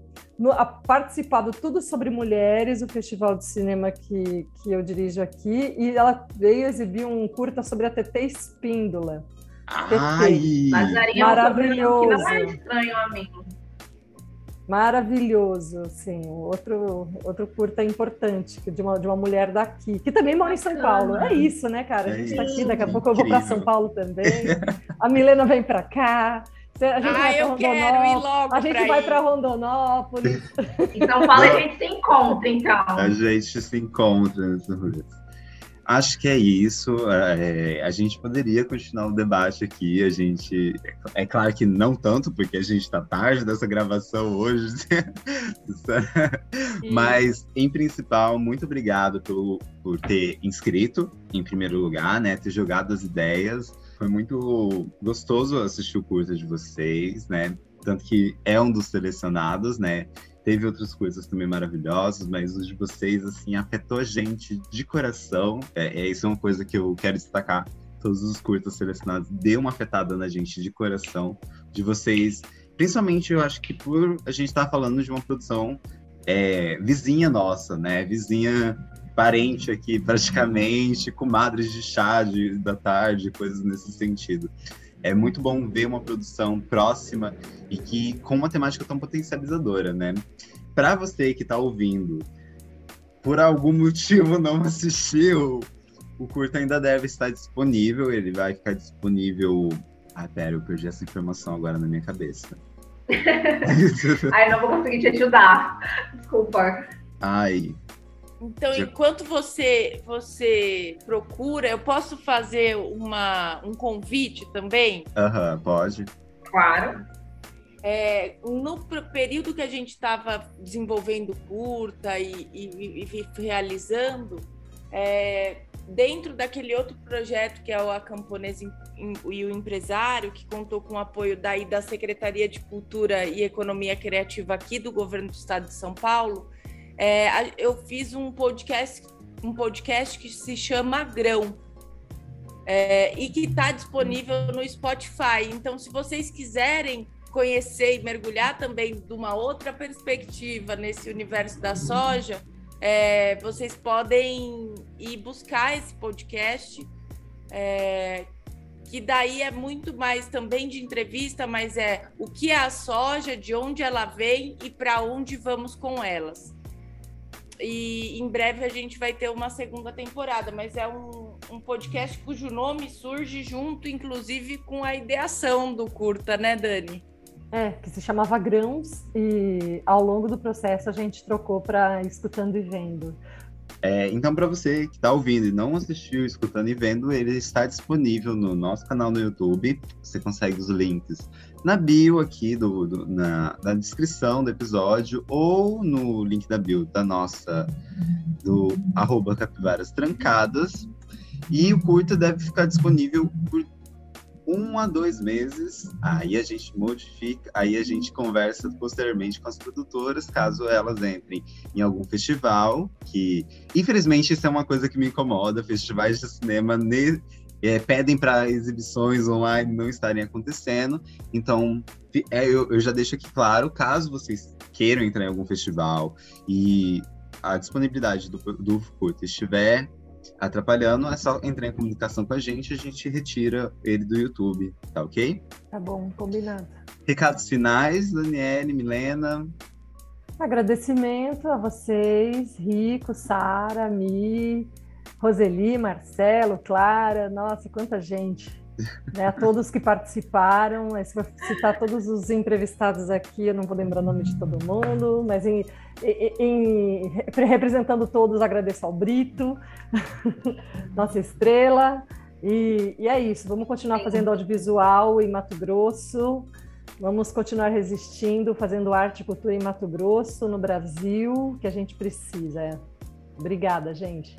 participar do Tudo Sobre Mulheres, o festival de cinema que eu dirijo aqui, e ela veio exibir um curta sobre a TT Espíndola. Maravilhoso. Não é estranho a mim. Maravilhoso, sim. Outro curta importante de uma mulher daqui, que também mora em São Paulo. É isso, né, cara? A gente está aqui, daqui a pouco eu vou para São Paulo também. A Milena vem para cá. A gente vai eu quero ir logo. A gente vai para Rondonópolis. Em São Paulo a gente se encontra, então. A gente se encontra nessa rua. Acho que é isso. A gente poderia continuar o debate aqui. É claro que não tanto, porque a gente está tarde dessa gravação hoje. Mas, em principal, muito obrigado por ter inscrito, em primeiro lugar, né? Ter jogado as ideias. Foi muito gostoso assistir o curta de vocês, né? Tanto que é um dos selecionados, né? Teve outras coisas também maravilhosas, mas os de vocês, assim, afetou a gente de coração. Isso é uma coisa que eu quero destacar. Todos os curtas selecionados deu uma afetada na gente de coração, de vocês. Principalmente, eu acho que por a gente estar falando de uma produção vizinha nossa, né? Vizinha, parente aqui, praticamente, comadres de chá da tarde, coisas nesse sentido. É muito bom ver uma produção próxima e que com uma temática tão potencializadora, né? Para você que está ouvindo, por algum motivo não assistiu, o curta ainda deve estar disponível. Ele vai ficar disponível... pera, eu perdi essa informação agora na minha cabeça. Não vou conseguir te ajudar. Desculpa. Então, enquanto você procura, eu posso fazer um convite também? Pode. Claro. No período que a gente estava desenvolvendo curta e realizando, dentro daquele outro projeto que é o A Camponesa e o Empresário, que contou com o apoio da Secretaria de Cultura e Economia Criativa aqui do Governo do Estado de São Paulo, eu fiz um podcast que se chama Grão, e que está disponível no Spotify. Então, se vocês quiserem conhecer e mergulhar também de uma outra perspectiva nesse universo da soja, vocês podem ir buscar esse podcast, que daí é muito mais também de entrevista, mas o que é a soja, de onde ela vem e para onde vamos com elas. E em breve a gente vai ter uma segunda temporada, mas é um podcast cujo nome surge junto, inclusive, com a ideação do curta, né, Dani? Que se chamava Grãos, e ao longo do processo a gente trocou para Escutando e Vendo. Então, para você que está ouvindo e não assistiu Escutando e Vendo, ele está disponível no nosso canal no YouTube. Você consegue os links na bio aqui, na descrição do episódio, ou no link da bio do @Capivaras Trancadas. E o curta deve ficar disponível por 1 a 2 meses, aí a gente modifica, aí a gente conversa posteriormente com as produtoras, caso elas entrem em algum festival, que infelizmente isso é uma coisa que me incomoda, festivais de cinema pedem para exibições online não estarem acontecendo. Então, eu já deixo aqui claro, caso vocês queiram entrar em algum festival e a disponibilidade do curta estiver atrapalhando, é só entrar em comunicação com a gente retira ele do YouTube, tá ok? Tá bom, combinado. Recados finais, Daniele, Milena. Agradecimento a vocês, Rico, Sara, Mi, Roseli, Marcelo, Clara, nossa, quanta gente. Né? A todos que participaram, se for citar todos os entrevistados aqui, eu não vou lembrar o nome de todo mundo, mas representando todos, agradeço ao Brito, nossa estrela, e é isso, vamos continuar fazendo audiovisual em Mato Grosso, vamos continuar resistindo, fazendo arte e cultura em Mato Grosso, no Brasil, que a gente precisa. Obrigada, gente.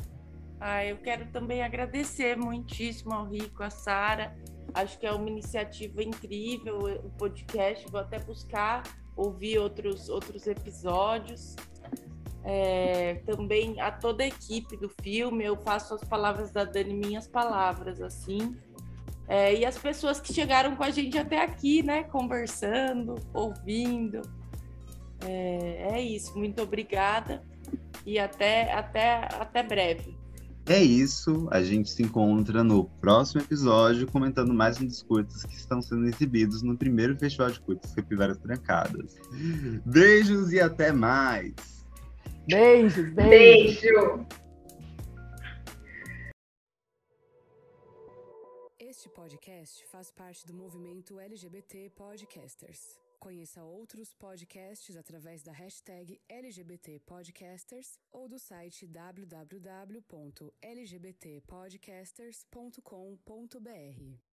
Eu quero também agradecer muitíssimo ao Rico, a Sara. Acho que é uma iniciativa incrível o podcast. Vou até buscar ouvir outros episódios. Também a toda a equipe do filme. Eu faço as palavras da Dani minhas palavras, assim. E as pessoas que chegaram com a gente até aqui, né? Conversando, ouvindo. É isso. Muito obrigada e até breve. É isso, a gente se encontra no próximo episódio comentando mais um dos curtas que estão sendo exibidos no primeiro Festival de Curtas Capivaras Trancadas. Beijos e até mais! Beijos! Beijo! Este podcast faz parte do movimento LGBT Podcasters. Conheça outros podcasts através da hashtag LGBT Podcasters ou do site www.lgbtpodcasters.com.br.